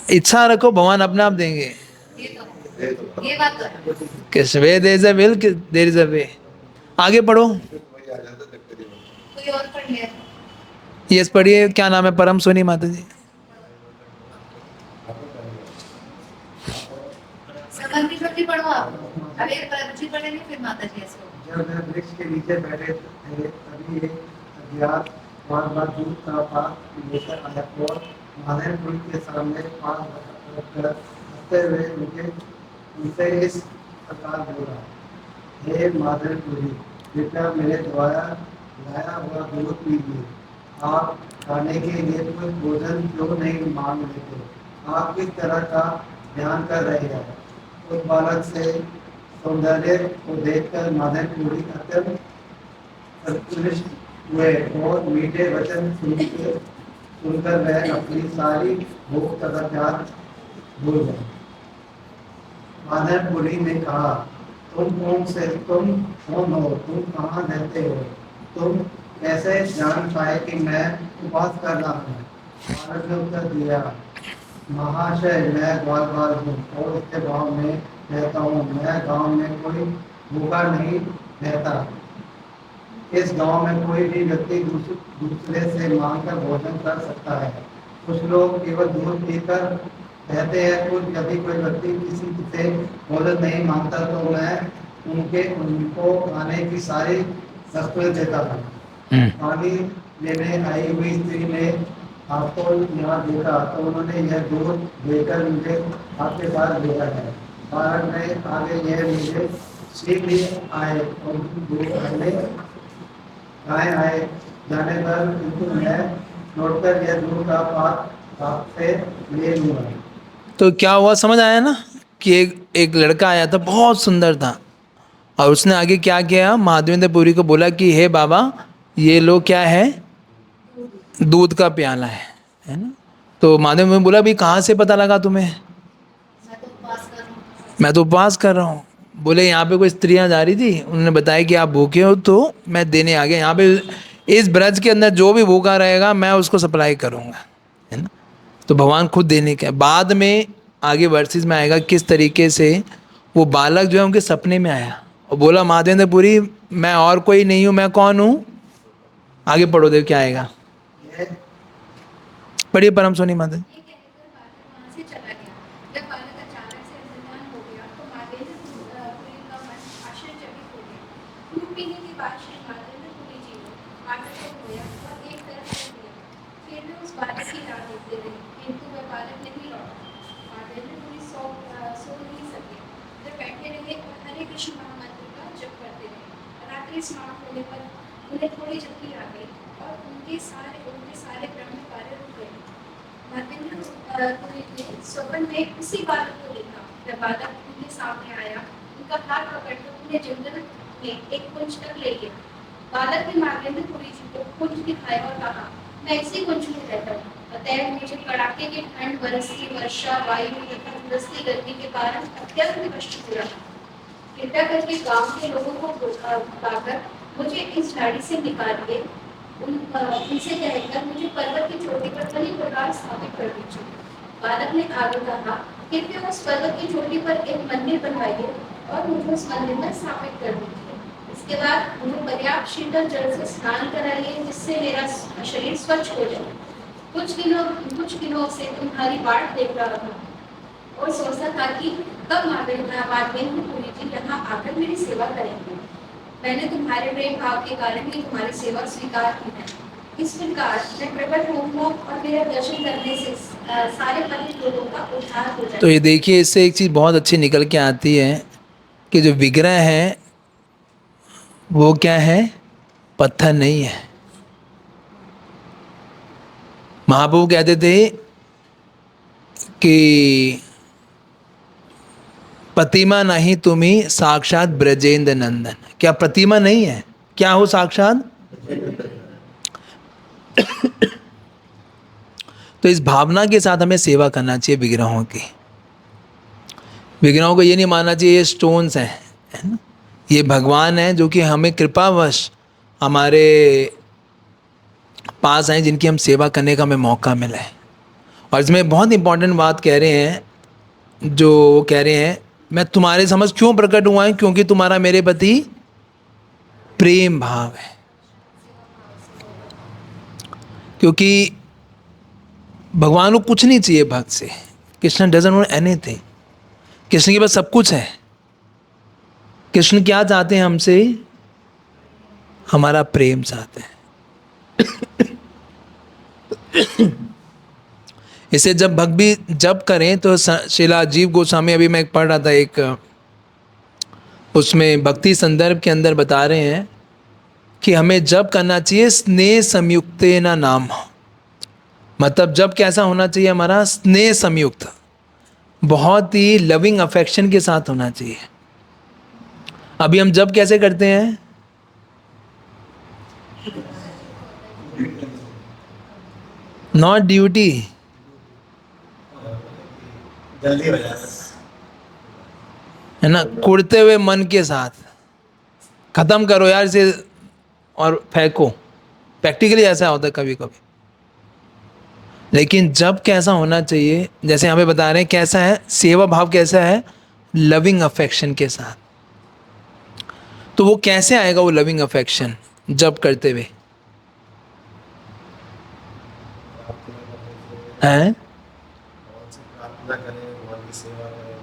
इच्छा रखो, भगवान अपने आप देंगे। ये बात तो है। किस way there is a will, there is a way. आगे पढ़ो। कोई और पढ़ लिया? यस पढ़िए, क्या नाम है? परम सोनी माता जी। समझ की छोटी पढ़ो आप। अरे परमजी पढ़ेंगे फिर माता जी ऐसे होगा। जब वे वृक्ष के नीचे बैठे थे तभी एक अज्ञात बार बार दूध का पात्र लेकर आया और माधवपुरी के सामने पान रखकर हंसते हुए उनसे इस प्रकार बोला, हे माधवपुरी, कृपया मेरे द्वारा लाया हुआ दूध पीजिए। आप खाने के लिए कोई भोजन क्यों नहीं मांग लेते? आप किस तरह का ध्यान कर रहे हैं? उस बालक से सौंदर्य को देखकर माधवपुरी अत्यंत संतुष्ट हुए और मीठे वचन सुनकर वह अपनी सारी भूख तथा प्यास भूल गए। माधवपुरी ने कहा, तुम कौन हो? तुम कहाँ रहते हो? तुम कैसे जान पाए कि मैं उपवास कर रहा हूँ? बालक ने उत्तर दिया, महाशय, मैं ग्वालवाल हूँ और इसके गांव में रहता हूँ। मैं गांव में कोई भूखा नहीं रहता। इस गांव में कोई भी व्यक्ति दूसरे से मांगकर भोजन कर सकता है। कुछ लोग केवल दूध पीकर रहते हैं। यदि कोई व्यक्ति किसी से भोजन नहीं मांगता तो मैं उनको खाने की सारी वस्तुएं देता था। पानी लेने आई हुई स्त्री ने आपको यहाँ देखा तो उन्होंने यह दूध देकर मुझे आपके पास भेजा है। बालक ने आगे यह मुझे शीघ्र ही आए और दूध आने आए जाने पर किंतु मैं लौटकर यह दूध का पात्र आपसे ले लूँगा। तो क्या हुआ समझ आया ना कि एक लड़का आया था, बहुत सुंदर था, और उसने आगे क्या किया, माधवेंद्र पुरी को बोला कि हे बाबा, ये लो क्या है, दूध का प्याला है ना। तो माधवेंद्र ने बोला, भाई कहाँ से पता लगा तुम्हें? मैं तो उपवास कर रहा हूँ। मैं तो उपवास कर रहा हूँ। बोले यहाँ पे कोई स्त्रियाँ जा रही थी, उन्होंने बताया कि आप भूखे हो तो मैं देने आ गया। यहाँ पे इस ब्रज के अंदर जो भी भूखा रहेगा मैं उसको सप्लाई करूँगा, है ना। तो भगवान खुद देने के बाद में आगे वर्सेस में आएगा किस तरीके से वो बालक जो है उनके सपने में आया और बोला, माधवेंद्र पुरी, मैं और कोई नहीं हूँ, मैं कौन हूँ? आगे पढ़ो, देव क्या आएगा। यह पढ़िए परम सोनी माता। ये कहकर बालक वहाँ से चला गया। जब बालक अचानक से अंतर्धान हो गया तो माधवेंद्र पुरी का मन आश्चर्यचकित हो गया। दूध पीने के बाद श्री माधवेंद्र पुरी जी ने आटा को धोया और एक तरफ रख दिया। फिर वे उस बालक की राह देखते रहे, किंतु वह बालक नहीं लौटा। माधवेंद्र पुरी सो नहीं सके। वे बैठे रहे और हरे कृष्ण महामंत्र का जप करते रहे। रात्रि समाप्त होने पर उन्हें थोड़ी झपकी आ गई और उनके सारे ब्रह्म कार्य रुक गए। माधवेंद्र पुरी ने स्वप्न में उसी बालक को देखा। वह बालक उनके सामने आया, उनका हाथ पकड़कर उन्हें जंगल में एक कुंज तक ले गया। बालक ने माधवेंद्र पुरी जी को कुंज दिखाया और कहा, मैं इसी कुंज में रहता हूँ। अतः मुझे कड़ाके की ठंड, बरसती वर्षा, वायु तथा उड़ती गर्मी के कारण अत्यंत कष्ट हो रहा। कृपया करके गांव के लोगों को बुलाकर मुझे इस झाड़ी से निकालिए। उनसे कहकर मुझे पर्वत की चोटी पर कई प्रकार स्थापित कर दीजिए। बालक ने आगे कहा, कृपया उस पर्वत की चोटी पर एक मंदिर बनवाइए और मुझे उस मंदिर में स्थापित कर दीजिए। इसके बाद मुझे पर्याप्त शीतल जल से स्नान कराइए जिससे मेरा शरीर स्वच्छ हो जाए। कुछ दिनों से तुम्हारी बाट देख रहा था और सोचता था कि कब माधवेंद्र पुरी जी यहाँ आकर मेरी सेवा करेंगे। मैंने तुम्हारे प्रेम भाव के कारण ही तुम्हारी सेवा स्वीकार की है। इस प्रकार मैं प्रकट होऊंगा और मेरा दर्शन करने से सारे पतित लोगों का उद्धार हो जाएगा। तो ये देखिए, इससे एक चीज़ बहुत अच्छी निकल के आती है कि जो विग्रह है वो क्या है, पत्थर नहीं है। महाप्रभु कहते थे कि प्रतिमा नहीं तुम्ही साक्षात ब्रजेंद्र नंदन। क्या प्रतिमा नहीं है? क्या हो साक्षात? तो इस भावना के साथ हमें सेवा करना चाहिए विग्रहों की। विग्रहों को ये नहीं मानना चाहिए ये स्टोन्स हैं, है ना, ये भगवान हैं जो कि हमें कृपावश हमारे पास आए, जिनकी हम सेवा करने का हमें मौका मिला है। और इसमें बहुत इंपॉर्टेंट बात कह रहे हैं, जो कह रहे हैं मैं तुम्हारे समझ क्यों प्रकट हुआ है? क्योंकि तुम्हारा मेरे प्रति प्रेम भाव है। क्योंकि भगवान को कुछ नहीं चाहिए भक्त से। Krishna doesn't want anything. Krishna के पास सब कुछ है। कृष्ण क्या चाहते हैं हमसे? हमारा प्रेम चाहते हैं। इसे जब भक्त भी जप करें तो श्रीला जीव गोस्वामी, अभी मैं पढ़ रहा था एक, उसमें भक्ति संदर्भ के अंदर बता रहे हैं कि हमें जप करना चाहिए स्नेह संयुक्तेन नाम। मतलब जब कैसा होना चाहिए हमारा? स्नेह संयुक्त, बहुत ही लविंग अफेक्शन के साथ होना चाहिए। अभी हम जब कैसे करते हैं? नॉट ड्यूटी, जल्दी हो जाए है ना, कुड़ते हुए मन के साथ खत्म करो यार इसे और फेंको। प्रैक्टिकली ऐसा होता है कभी कभी। लेकिन जब कैसा होना चाहिए, जैसे यहाँ पे बता रहे हैं कैसा है सेवा भाव, कैसा है? लविंग अफेक्शन के साथ। तो वो कैसे आएगा वो लविंग अफेक्शन जब करते हुए? हैं? प्रार्थना करें, भगवान की सेवा करें,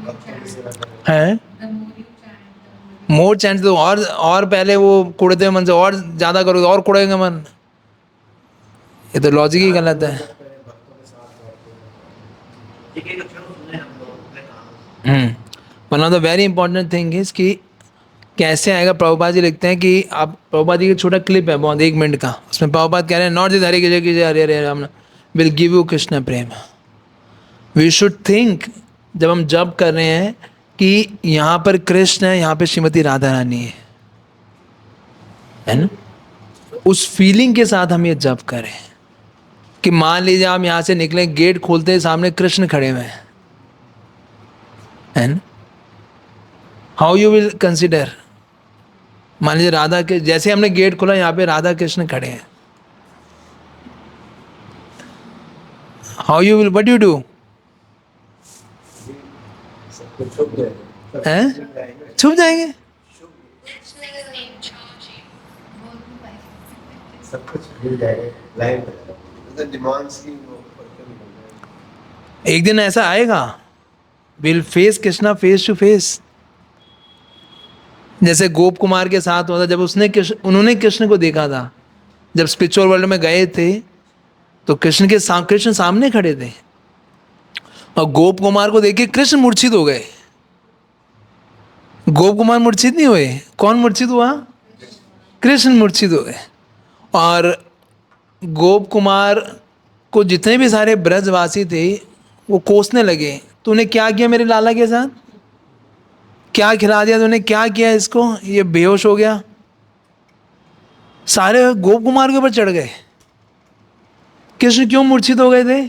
भक्तों की सेवा करें। हैं? The more you chant, the more you more chant तो और पहले वो कुड़ते हुए मन से और ज्यादा करोगे और कुड़ेगा मन। ये तो लॉजिक ही गलत है। भक्तों के साथ रहते हैं। ठीक है, अक्षर सुने हम लोग अपने काम। One of the very important thing is कि कैसे आएगा। प्रभुपाद जी लिखते हैं कि आप, प्रभुपाद जी का छोटा क्लिप है बहुत 1 मिनट का, उसमें प्रभुपाद कह रहे हैं नॉट दिस हरे की जय Hare Hare Ram will give you Krishna prem. We should think जब हम जप कर रहे हैं कि यहाँ पर कृष्ण है, यहाँ पे श्रीमती राधा रानी है ना। उस फीलिंग के साथ हम ये जप करें कि मान लीजिए आप यहाँ से निकले, गेट खोलते हैं, सामने कृष्ण खड़े हुए हैं, है ना। How you will consider? मान लीजिए राधा के, जैसे हमने गेट खोला यहाँ पे राधा कृष्ण खड़े हैं, how you will, what you do? सब कुछ छुप जाएगा। हैं? छुप जाएंगे। सब कुछ मिल जाएगा, लाइव हो जाएगा। डिमांड्स की वो फर्क नहीं होगा। एक दिन ऐसा आएगा, will face Krishna face to face. जैसे गोप कुमार के साथ हुआ था, जब उन्होंने कृष्ण को देखा था, जब स्पिरिचुअल वर्ल्ड में गए थे तो कृष्ण सामने खड़े थे और गोप कुमार को देख के कृष्ण मूर्छित हो गए। गोप कुमार मूर्छित नहीं हुए, कौन मूर्छित हुआ? कृष्ण मूर्छित हो गए। और गोप कुमार को जितने भी सारे ब्रजवासी थे वो कोसने लगे, तूने क्या किया मेरे लाला के साथ? क्या खिला दिया तूने? क्या किया इसको? ये बेहोश हो गया। सारे गोप कुमार के ऊपर चढ़ गए। कृष्ण क्यों मूर्छित हो गए थे?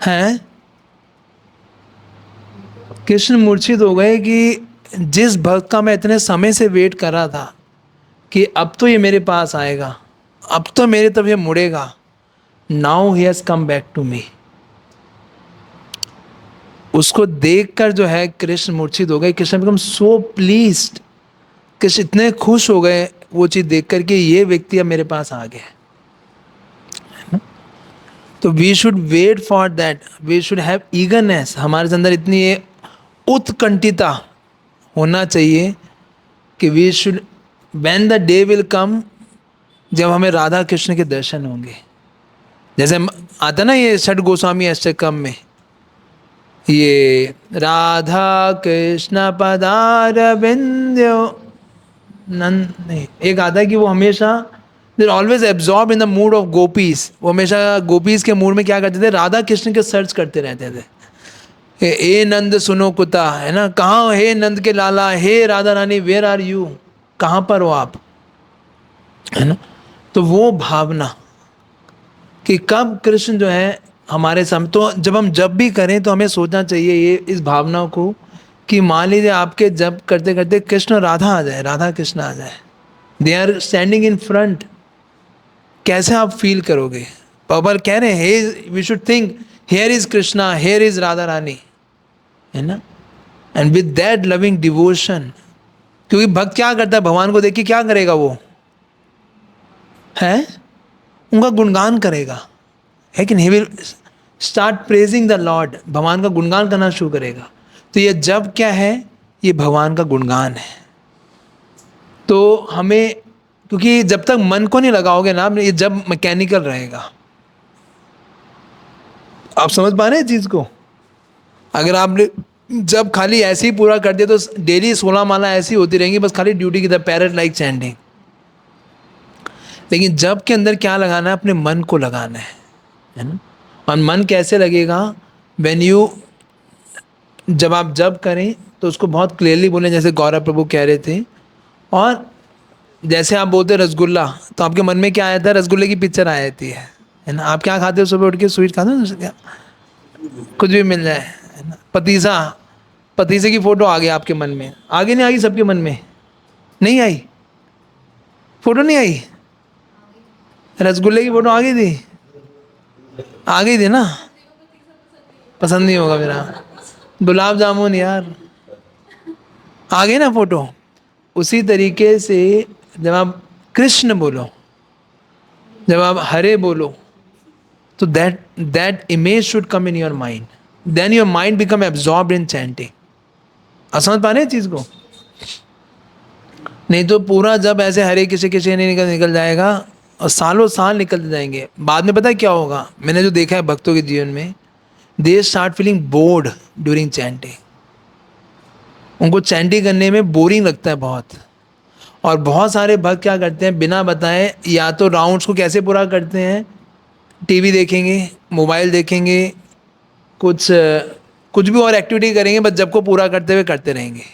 हैं? कृष्ण मूर्छित हो गए कि जिस भक्त का मैं इतने समय से वेट कर रहा था कि अब तो ये मेरे पास आएगा, अब तो मेरे तरफ ये मुड़ेगा, now he has come back to me. उसको देखकर जो है कृष्ण मूर्छित हो गए। Krishna become so pleased, Krishna इतने खुश हो गए वो चीज देखकर कि ये व्यक्ति अब मेरे पास आ गया। तो we should wait for that, we should have eagerness. हमारे अंदर इतनी ये उत्कंठिता होना चाहिए कि we should, when the day will come, जब हमें राधा कृष्ण के दर्शन होंगे। जैसे आता ना ये षट गोस्वामी अष्टकम में, ये राधा कृष्ण पदारविंद्यो नंद, नहीं, एक आता है कि वो हमेशा देर always absorb in the mood off gopis. वो हमेशा गोपीज के मूड में क्या करते थे? राधा कृष्ण के सर्च करते रहते थे। ए नंद सुनो कुता, है ना, कहाँ हे नंद के लाला, हे Radha Rani where are you, कहाँ पर हो आप, है ना। तो वो भावना कि कब कृष्ण जो है हमारे सामने, तो जब भी करें तो हमें सोचना चाहिए ये इस भावना को कि मान लीजिए आपके जब करते करते कृष्ण राधा आ जाए, राधा कृष्ण आ जाए, they are standing in front, कैसे आप फील करोगे? प्रभुपाद कह रहे हैं we should think here is Krishna, here is Radha Rani, है ना? And with that loving devotion, क्योंकि भक्त क्या करता है, भगवान को देख के क्या करेगा वो है, उनका गुणगान करेगा, है कि नहीं? He will start praising the Lord, भगवान का गुणगान करना शुरू करेगा। तो ये जब क्या है, ये भगवान का गुणगान है। तो हमें, क्योंकि जब तक मन को नहीं लगाओगे ना, ये जब मैकेनिकल रहेगा। आप समझ पा रहे हैं चीज को? अगर आपने जब खाली ऐसे ही पूरा कर दिया तो डेली 16 माला ऐसी होती रहेंगी, बस खाली ड्यूटी की तरह, पैरेट लाइक चैंटिंग। लेकिन जब के अंदर क्या लगाना है, अपने मन को लगाना है ना? और मन कैसे लगेगा? व्हेन यू, जब आप जब करें तो उसको बहुत क्लियरली बोलें, जैसे गौरव प्रभु कह रहे थे। और जैसे आप बोलते रसगुल्ला, तो आपके मन में क्या आया था? रसगुल्ले की पिक्चर आ जाती है ना? आप क्या खाते हो सुबह उठ के? स्वीट खाते हो क्या? कुछ भी मिल जाए, है ना? पतीसा, पतीसे की फोटो आ गई आपके मन में, आगे नहीं आ गई? सबके मन में नहीं आई? फोटो नहीं आई? रसगुल्ले की फोटो आ गई थी? आ गई थी ना? पसंद नहीं होगा मेरा गुलाब जामुन यार, आ गई ना फोटो? उसी तरीके से जब आप कृष्ण बोलो, जब आप हरे बोलो, तो that image should come in your mind, then your mind become absorbed in chanting. आप समझ पा रहे हैं चीज को? नहीं तो पूरा जब ऐसे हरे किसी किसी नहीं निकल जाएगा, और सालों साल निकलते जाएंगे, बाद में पता है क्या होगा? मैंने जो देखा है भक्तों के जीवन में, they start feeling board during chanting. उनको चैंटिंग करने में बोरिंग लगता है बहुत। और बहुत सारे भक्त क्या करते हैं, बिना बताए या तो राउंड्स को कैसे पूरा करते हैं, टीवी देखेंगे, मोबाइल देखेंगे, कुछ कुछ भी और एक्टिविटी करेंगे, बस जब को पूरा करते हुए करते रहेंगे।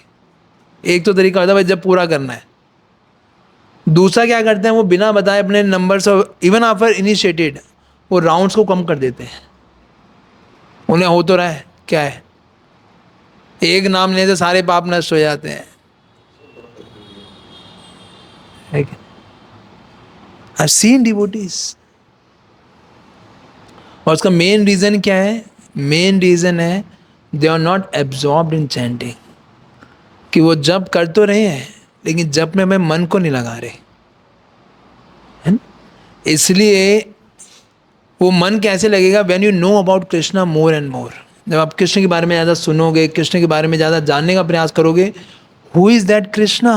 एक तो तरीका होता है भाई जब पूरा करना है। दूसरा क्या करते हैं, वो बिना बताए अपने नंबर्स, इवन आफ्टर इनिशिएटेड, वो राउंड्स को कम कर देते हैं। उन्हें हो तो रहा है क्या है, एक नाम लेते सारे पाप नष्ट हो जाते हैं। I've seen devotees। और उसका मेन रीजन क्या है? मेन रीजन है they are not absorbed in chanting, कि वो जप कर तो रहे हैं लेकिन जप में मैं मन को नहीं लगा रहे, है ना? इसलिए वो मन कैसे लगेगा? When you know about Krishna more and more, जब आप कृष्ण के बारे में ज़्यादा सुनोगे, कृष्ण के बारे में ज़्यादा जानने का प्रयास करोगे, हु इज़ दैट कृष्णा,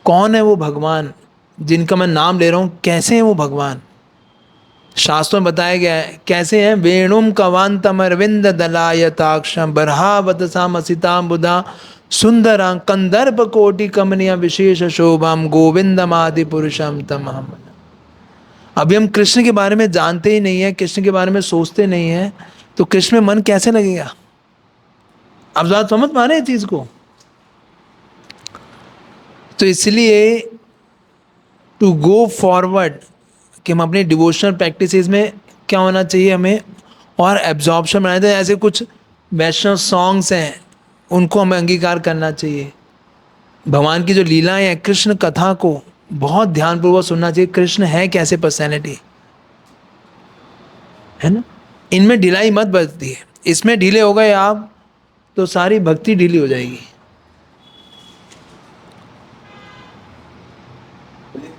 कौन है वो भगवान जिनका मैं नाम ले रहा हूँ, कैसे हैं वो भगवान? शास्त्रों में बताया गया है कैसे हैं। वेणुम कवांतम अरविंद दलायताक्षम बरहावतसाम असिताम बुधा सुंदरा कंदर्प कोटि कमनिया विशेष शोभाम गोविंदम आदि पुरुषम तमहम। अभी हम कृष्ण के बारे में जानते ही नहीं है, कृष्ण के बारे में सोचते नहीं है, तो कृष्ण में मन कैसे लगेगा? आप ज़्यादा समझ पा रहे हैं चीज को? तो इसलिए टू गो फॉरवर्ड, कि हम अपनी डिवोशनल प्रैक्टिसेस में क्या होना चाहिए हमें, और एब्जॉर्प्शन बनाए थे। ऐसे कुछ वैष्णव सॉन्ग्स हैं, उनको हमें अंगीकार करना चाहिए। भगवान की जो लीलाएं हैं, कृष्ण कथा को बहुत ध्यानपूर्वक सुनना चाहिए। कृष्ण है कैसे पर्सनैलिटी, है ना? इनमें ढिलाई मत बरती है। इसमें ढीले हो गए आप तो सारी भक्ति ढीली हो जाएगी।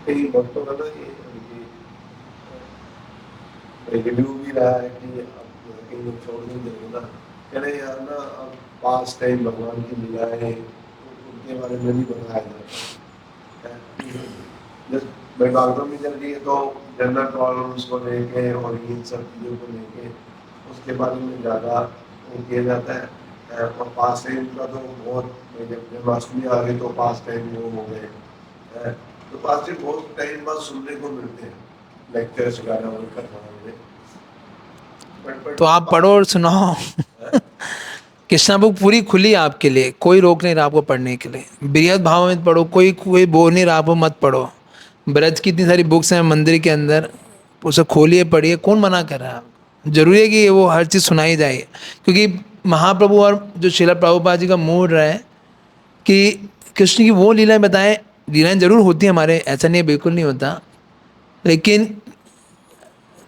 कई भक्तों का ना ये रिव्यू भी रहा है कि अब कहीं लोग छोड़ नहीं देंगे ना, कह रहे यार ना अब पास टाइम भगवान की लीलाएं उनके बारे में भी बताया जाता है। जब भागवत में चल रही है तो जनरल प्रॉब्लम्स को लेके और इन सब चीज़ों को लेके उसके बारे में ज़्यादा किया जाता है। और पास टाइम का तो बहुत, जब जन्माष्टमी आ गई तो पास टाइम वो हो गए, तो पास टाइम बहुत टाइम बाद सुनने को मिलते हैं, लेक्चर्स वगैरह वो करना होंगे। तो आप पढ़ो और सुनाओ। कृष्णा बुक पूरी खुली आपके लिए, कोई रोक नहीं रहा आपको पढ़ने के लिए। बृहद भाव में पढ़ो, कोई कोई बोल नहीं रहा आपको मत पढ़ो। ब्रज की इतनी सारी बुक्स हैं मंदिर के अंदर, उसे खोलिए पढ़िए, कौन मना कर रहा है आपको? जरूरी है कि वो हर चीज़ सुनाई जाए, क्योंकि महाप्रभु और जो श्रील प्रभुपाद जी का मूड रहा है कि कृष्ण की वो लीलाएं बताएं। लीलाएं जरूर होती हैं हमारे, ऐसा नहीं है, बिल्कुल नहीं होता, लेकिन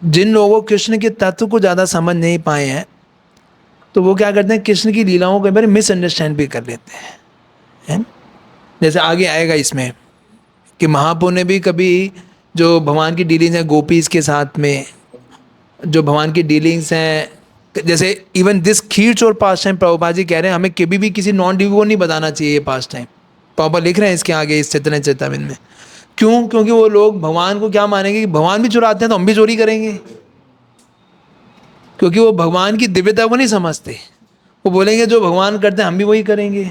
जिन लोगों कृष्ण के तत्व को ज़्यादा समझ नहीं पाए हैं तो वो क्या करते हैं, कृष्ण की लीलाओं को कई बार मिसअंडरस्टैंड भी कर लेते हैं, है ना? जैसे आगे आएगा इसमें कि महाप्रभु ने भी कभी जो भगवान की डीलिंग्स हैं गोपीज के साथ में, जो भगवान की डीलिंग्स हैं, जैसे इवन दिस खीर चोर पास टाइम प्रभुपाद जी कह रहे हैं हमें कभी भी किसी नॉन डिवी को नहीं बताना चाहिए ये पास टाइम। प्रभुपाद लिख रहे हैं इसके आगे इस चैतन्य चेतावनी में। क्यों? क्योंकि वो लोग भगवान को क्या मानेंगे कि भगवान भी चुराते हैं तो हम भी चोरी करेंगे, क्योंकि वो भगवान की दिव्यता को नहीं समझते। वो बोलेंगे जो भगवान करते हैं हम भी वही करेंगे,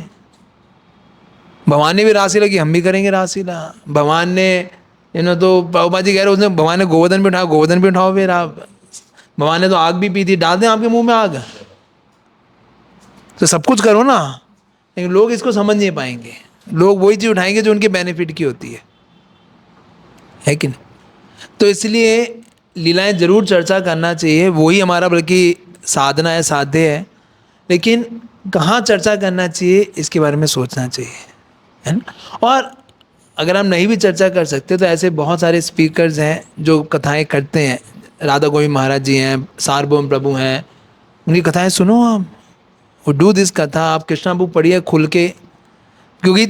भगवान ने भी रासलीला की हम भी करेंगे रासलीला, भगवान ने तो प्रभुपाद जी कह रहे उसने भगवान ने गोवर्धन भी उठाया, गोवर्धन भी उठाओ फिर आप, भगवान ने तो आग भी पी थी, डाल दें आपके मुंह में आग, तो सब कुछ करो ना। लेकिन लोग इसको समझ नहीं पाएंगे, लोग वही चीज़ उठाएंगे जो उनके बेनिफिट की होती है कि नहीं? तो इसलिए लीलाएं जरूर चर्चा करना चाहिए, वही हमारा बल्कि साधना है, साध्य है। लेकिन कहाँ चर्चा करना चाहिए इसके बारे में सोचना चाहिए, है ना? और अगर हम नहीं भी चर्चा कर सकते तो ऐसे बहुत सारे स्पीकर्स हैं जो कथाएं करते हैं, राधा गोविंद महाराज जी हैं, सार्वभौम प्रभु हैं, उनकी कथाएं सुनो आप, वो डू दिस कथा, आप कृष्णा बुक पढ़िए खुल के, क्योंकि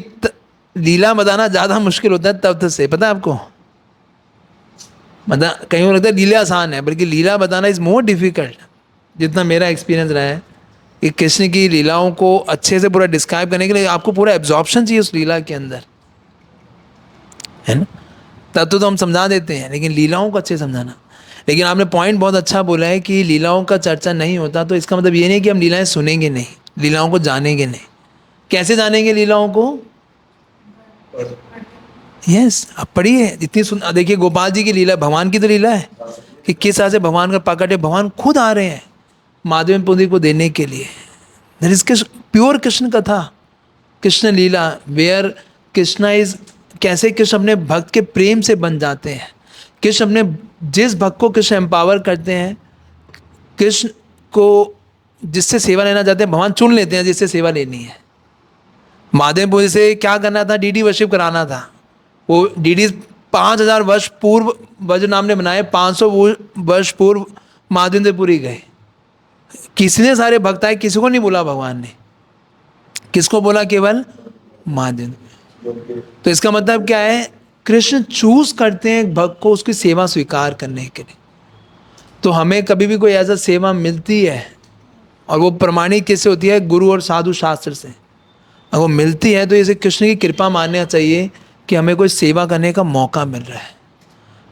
लीला बताना ज़्यादा मुश्किल होता है तब से, पता है आपको? मतलब कहीं को लगता है लीला आसान है, बल्कि लीला बताना इज़ मोर डिफ़िकल्ट। जितना मेरा एक्सपीरियंस रहा है कि कृष्ण की लीलाओं को अच्छे से पूरा डिस्क्राइब करने के लिए आपको पूरा एब्जॉर्प्शन चाहिए उस लीला के अंदर, है ना? तब तो हम समझा देते हैं, लेकिन लीलाओं को अच्छे से समझाना। लेकिन आपने पॉइंट बहुत अच्छा बोला है कि लीलाओं का चर्चा नहीं होता, तो इसका मतलब ये नहीं कि हम लीलाएं सुनेंगे नहीं, लीलाओं को जानेंगे नहीं। कैसे जानेंगे लीलाओं को? यस, आप पढ़िए, जितनी सुन, देखिए गोपाल जी की लीला भगवान की तो लीला है कि किस तरह से भगवान का प्रकट है, भगवान खुद आ रहे हैं माधव पुंदी को देने के लिए। दैट इज प्योर कृष्ण कथा, कृष्ण लीला, वेयर कृष्णा इज, कैसे कृष्ण अपने भक्त के प्रेम से बन जाते हैं। कृष्ण अपने जिस भक्त को कृष्ण एम्पावर करते हैं, कृष्ण को जिससे सेवा लेना चाहते हैं भगवान चुन लेते हैं जिससे सेवा लेनी है। माधवपुरी से क्या करना था? डीडी वर्शिप कराना था। वो डीडी 5000 वर्ष पूर्व वज्र नाम ने बनाए, 500 वर्ष पूर्व माधवेंद्रपुरी गए। किसने सारे भक्त आए? किसी को नहीं बोला भगवान ने, किसको बोला? केवल माधवेंद्र। तो इसका मतलब क्या है? कृष्ण चूज करते हैं भक्त को उसकी सेवा स्वीकार करने के लिए। तो हमें कभी भी कोई ऐसा सेवा मिलती है और वो प्रमाणित किससे होती है? गुरु और साधु शास्त्र से। अगर वो मिलती है तो इसे कृष्ण की कृपा मानना चाहिए कि हमें कोई सेवा करने का मौका मिल रहा है।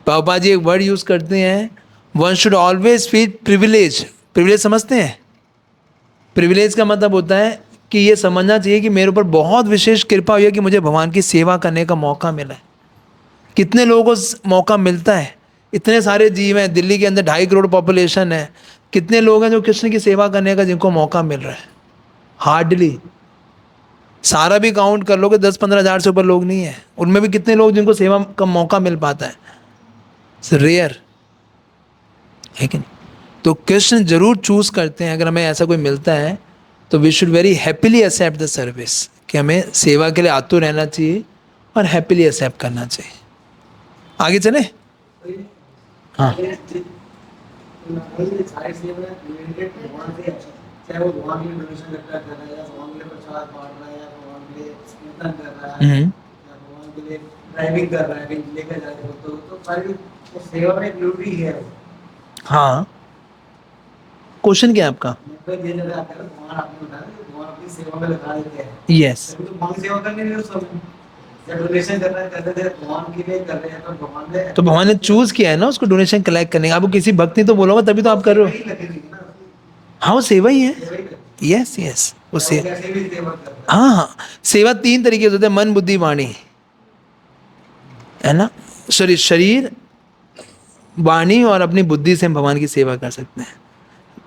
प्रभुपाद जी एक वर्ड यूज करते हैं, one should always feel privilege. Privilege समझते हैं? प्रिविलेज का मतलब होता है कि ये समझना चाहिए कि मेरे ऊपर बहुत विशेष कृपा हुई है कि मुझे भगवान की सेवा करने का मौका मिला है। कितने लोगों को मौका मिलता है? इतने सारे जीव हैं, दिल्ली के अंदर 2.5 करोड़ पॉपुलेशन है, कितने लोग हैं जो कृष्ण की सेवा करने का जिनको मौका मिल रहा है? हार्डली। सारा भी काउंट कर लो कि 10-15 हज़ार से ऊपर लोग नहीं है, उनमें भी कितने लोग जिनको सेवा का मौका मिल पाता है? रेयर है कि नहीं? तो कृष्ण जरूर चूज करते हैं, अगर हमें ऐसा कोई मिलता है तो we should very happily accept the service, कि हमें सेवा के लिए आतुर रहना चाहिए और हैप्पीली एक्सेप्ट करना चाहिए। आगे चले? हाँ, चाहे वो भगवान के लिए डोनेशन इकट्ठा कर रहा है, या भगवान के लिए प्रसाद बांट रहा है, या भगवान के लिए कीर्तन कर रहा है, या भगवान के लिए ड्राइविंग कर रहा है, कहीं लेकर जा रहे हो, तो सारी वो सेवा में इंक्लूड ही है। हाँ, क्वेश्चन क्या है आपका? मतलब ये जैसे आप कह रहे हो, भगवान आपने बताया कि भगवान अपनी सेवा में लगा देते हैं। यस, तो भगवान सेवा करने नहीं उस समय, या डोनेशन कर रहा है, करते थे भगवान के लिए कर रहे हैं, तो भगवान ने तो भगवान ने चूज किया है ना उसको डोनेशन कलेक्ट करने का। आपको किसी भक्त ने तो बोला होगा तभी तो आप कर रहे हो। वही लगेगी ना, हाँ, वो सेवा ही है। सेवा ही करती यस यस, वो है। सेवा। कैसे भी सेवा करता है। हाँ हाँ, सेवा 3 तरीके से होते हैं, मन बुद्धि वाणी, है ना? शरीर, वाणी और अपनी बुद्धि से हम भगवान की सेवा कर सकते हैं।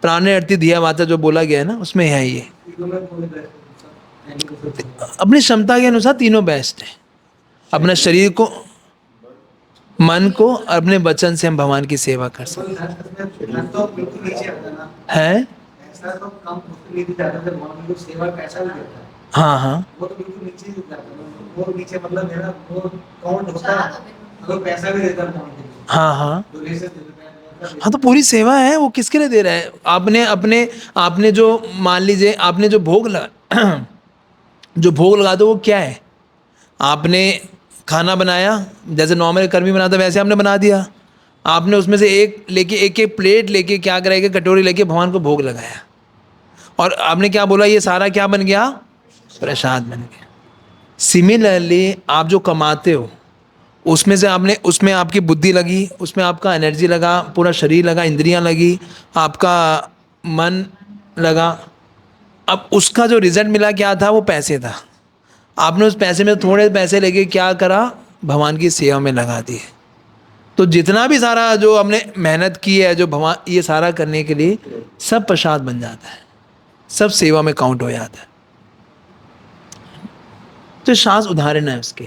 प्राण अर्ति धिया वाचा जो बोला गया है ना, उसमें है ये। तीनों में कोई बेस्ट अपनी क्षमता के अनुसार तीनों बेस्ट है। अपना शरीर को, मन को और अपने वचन से हम भगवान की सेवा कर सकते तो बिल्कुल नीचे आता है ना, हैं। ऐसा तो कम उसके लिए भी जाता है, भगवान बिल्कुल सेवा पैसा भी देता है, हाँ हाँ, वो तो बिल्कुल नीचे ही जाता है। वो नीचे मतलब है ना, वो काउंट होता है, अगर पैसा भी देता है भगवान के लिए। हाँ हाँ दूरी से दिल में ऐसा हाँ, तो पूरी सेवा है, वो किसके लिए दे रहा है? आपने अपने आपने जो मान लीजिए आपने जो भोग लगा जो भोग लगा दो वो क्या है? आपने खाना बनाया, जैसे नॉर्मल कर्मी बनाता वैसे आपने बना दिया। आपने उसमें से एक लेके एक एक प्लेट लेके क्या कराएगा, कटोरी लेके भगवान को भोग लगाया, और आपने क्या बोला, ये सारा क्या बन गया? प्रसाद बन गया। सिमिलरली आप जो कमाते हो उसमें से आपने, उसमें आपकी बुद्धि लगी, उसमें आपका एनर्जी लगा, पूरा शरीर लगा, इंद्रियां लगी, आपका मन लगा। अब उसका जो रिजल्ट मिला क्या था? वो पैसे था। आपने उस पैसे में थोड़े पैसे लेके क्या करा? भगवान की सेवा में लगा दिए। तो जितना भी सारा जो हमने मेहनत की है, जो भगवान ये सारा करने के लिए, सब प्रसाद बन जाता है, सब सेवा में काउंट हो जाता है। तो शास्त्र उदाहरण है उसके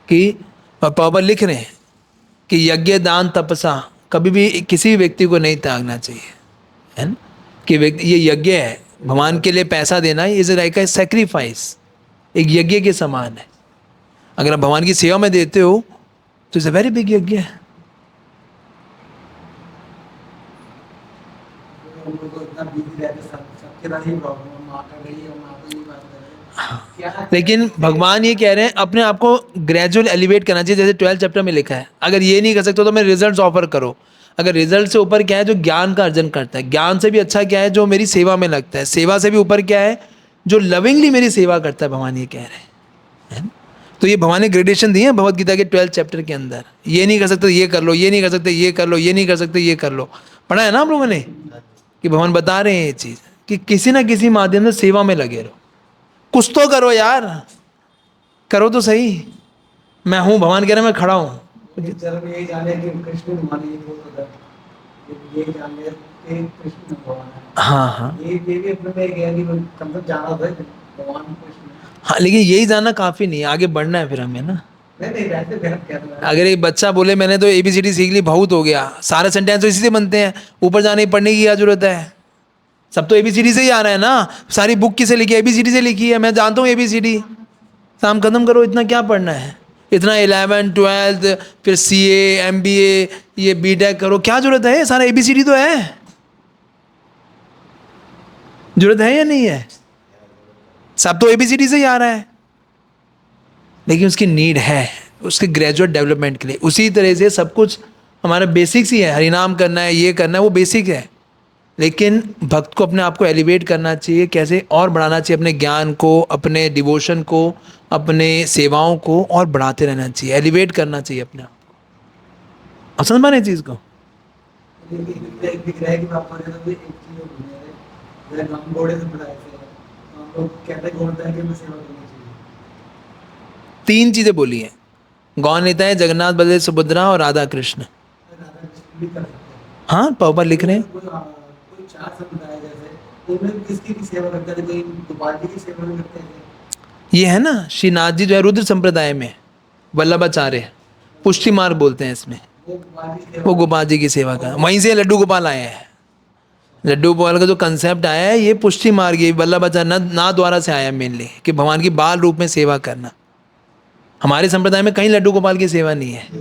कि पापा लिख रहे हैं कि यज्ञ दान तपसा कभी भी किसी भी व्यक्ति को नहीं त्यागना चाहिए, है ना? कि व्यक्ति ये यज्ञ है, भगवान के लिए पैसा देना इज लाइक ए सेक्रीफाइस, एक यज्ञ के समान है। अगर आप भगवान की सेवा में देते हो तो इट्स अ वेरी बिग यज्ञ है। हम लोग को इतना बिजी रहते, सबके साथ ही प्रॉब्लम, माँ कर रही है, माँ को ये बात कर रहे हैं क्या। लेकिन भगवान ये कह रहे हैं अपने आप को ग्रेजुअल एलिवेट करना चाहिए, जैसे 12 चैप्टर में लिखा है। अगर ये नहीं कर सकते तो मैं रिजल्ट्स ऑफर करो। अगर रिजल्ट से ऊपर क्या है? जो ज्ञान का अर्जन करता है। ज्ञान से भी अच्छा क्या है? जो मेरी सेवा में लगता है। सेवा से भी ऊपर क्या है? जो लविंगली मेरी सेवा करता है। भगवान ये कह रहे हैं, है ना? तो ये भगवान ने ग्रेडेशन दी है भगवत गीता के 12 चैप्टर के अंदर। ये नहीं कर सकते ये कर लो, ये नहीं कर सकते ये कर लो, ये नहीं कर सकते ये कर लो। पढ़ा है ना आप लोगों ने कि भगवान बता रहे हैं ये चीज़ कि किसी ना किसी माध्यम से सेवा में लगे रहो। कुछ तो करो यार, करो तो सही। मैं हूँ, भगवान कह रहे हैं मैं खड़ा हूँ। जन्म यही जाने कि कृष्ण भगवान ये बोल रहा था, ये जान लिया कि कृष्ण भगवान है। हाँ हाँ ये भी अपने में गया कि कम तक जाना था भगवान कृष्ण। हाँ, लेकिन यही जानना काफ़ी नहीं है, आगे बढ़ना है फिर हमें ना। नहीं वैसे गलत कह रहा है। अगर एक बच्चा बोले मैंने तो ABCD सीख ली, बहुत हो गया, सारे सेंटेंस तो इसी से बनते हैं, ऊपर जाने पढ़ने की क्या जरूरत है? सब तो ABCD से ही आ रहा है ना। सारी बुक किसे लिखी है? ABCD से लिखी है। मैं जानता हूँ ABCD। काम खत्म करो, इतना क्या पढ़ना है? इतना 11 12 फिर CA MBA ये BTech करो, क्या जरूरत है? सारा ABCD तो है। जरूरत है या नहीं है? सब तो ABCD से ही आ रहा है, लेकिन उसकी नीड है उसके ग्रेजुएट डेवलपमेंट के लिए। उसी तरह से सब कुछ हमारा बेसिक्स ही है। हरिनाम करना है, ये करना है, वो बेसिक है। लेकिन भक्त को अपने आप को एलिवेट करना चाहिए, कैसे और बढ़ाना चाहिए? अपने ज्ञान को, अपने डिवोशन को, अपने सेवाओं को और बढ़ाते रहना चाहिए, एलिवेट करना चाहिए अपने आप को। आप समझ पाए इस चीज़ को? दिख रहा है कि पापा ने तो एक चीज बोली है, जैसे हम घोड़े से पढ़ाए थे, तो हम लोग कहते हैं घोड़े है कि हमें सेवा करनी चाहिए। 3 चीज़ें बोली हैं, गौर नेता है जगन्नाथ बलदेव सुभद्रा और राधा कृष्ण। राधा कृष्ण भी कर सकते हैं। हाँ पापा लिख रहे हैं। कोई 4 समुदाय जैसे उनमें किसकी की सेवा करते थे? कोई गोपाल जी की सेवा में करते थे। ये है ना श्रीनाथ जी जो है रुद्र संप्रदाय में वल्लभाचार्य, पुष्टि मार्ग बोलते हैं इसमें। वो गोपाल जी की वो गोपाल जी की सेवा का, वहीं से लड्डू गोपाल आए हैं। लड्डू गोपाल का जो कंसेप्ट आया है ये पुष्टि मार्ग, ये वल्लभाचार्य ना द्वारा से आया मेनली, कि भगवान की बाल रूप में सेवा करना। हमारे संप्रदाय में कहीं लड्डू गोपाल की सेवा नहीं है। ये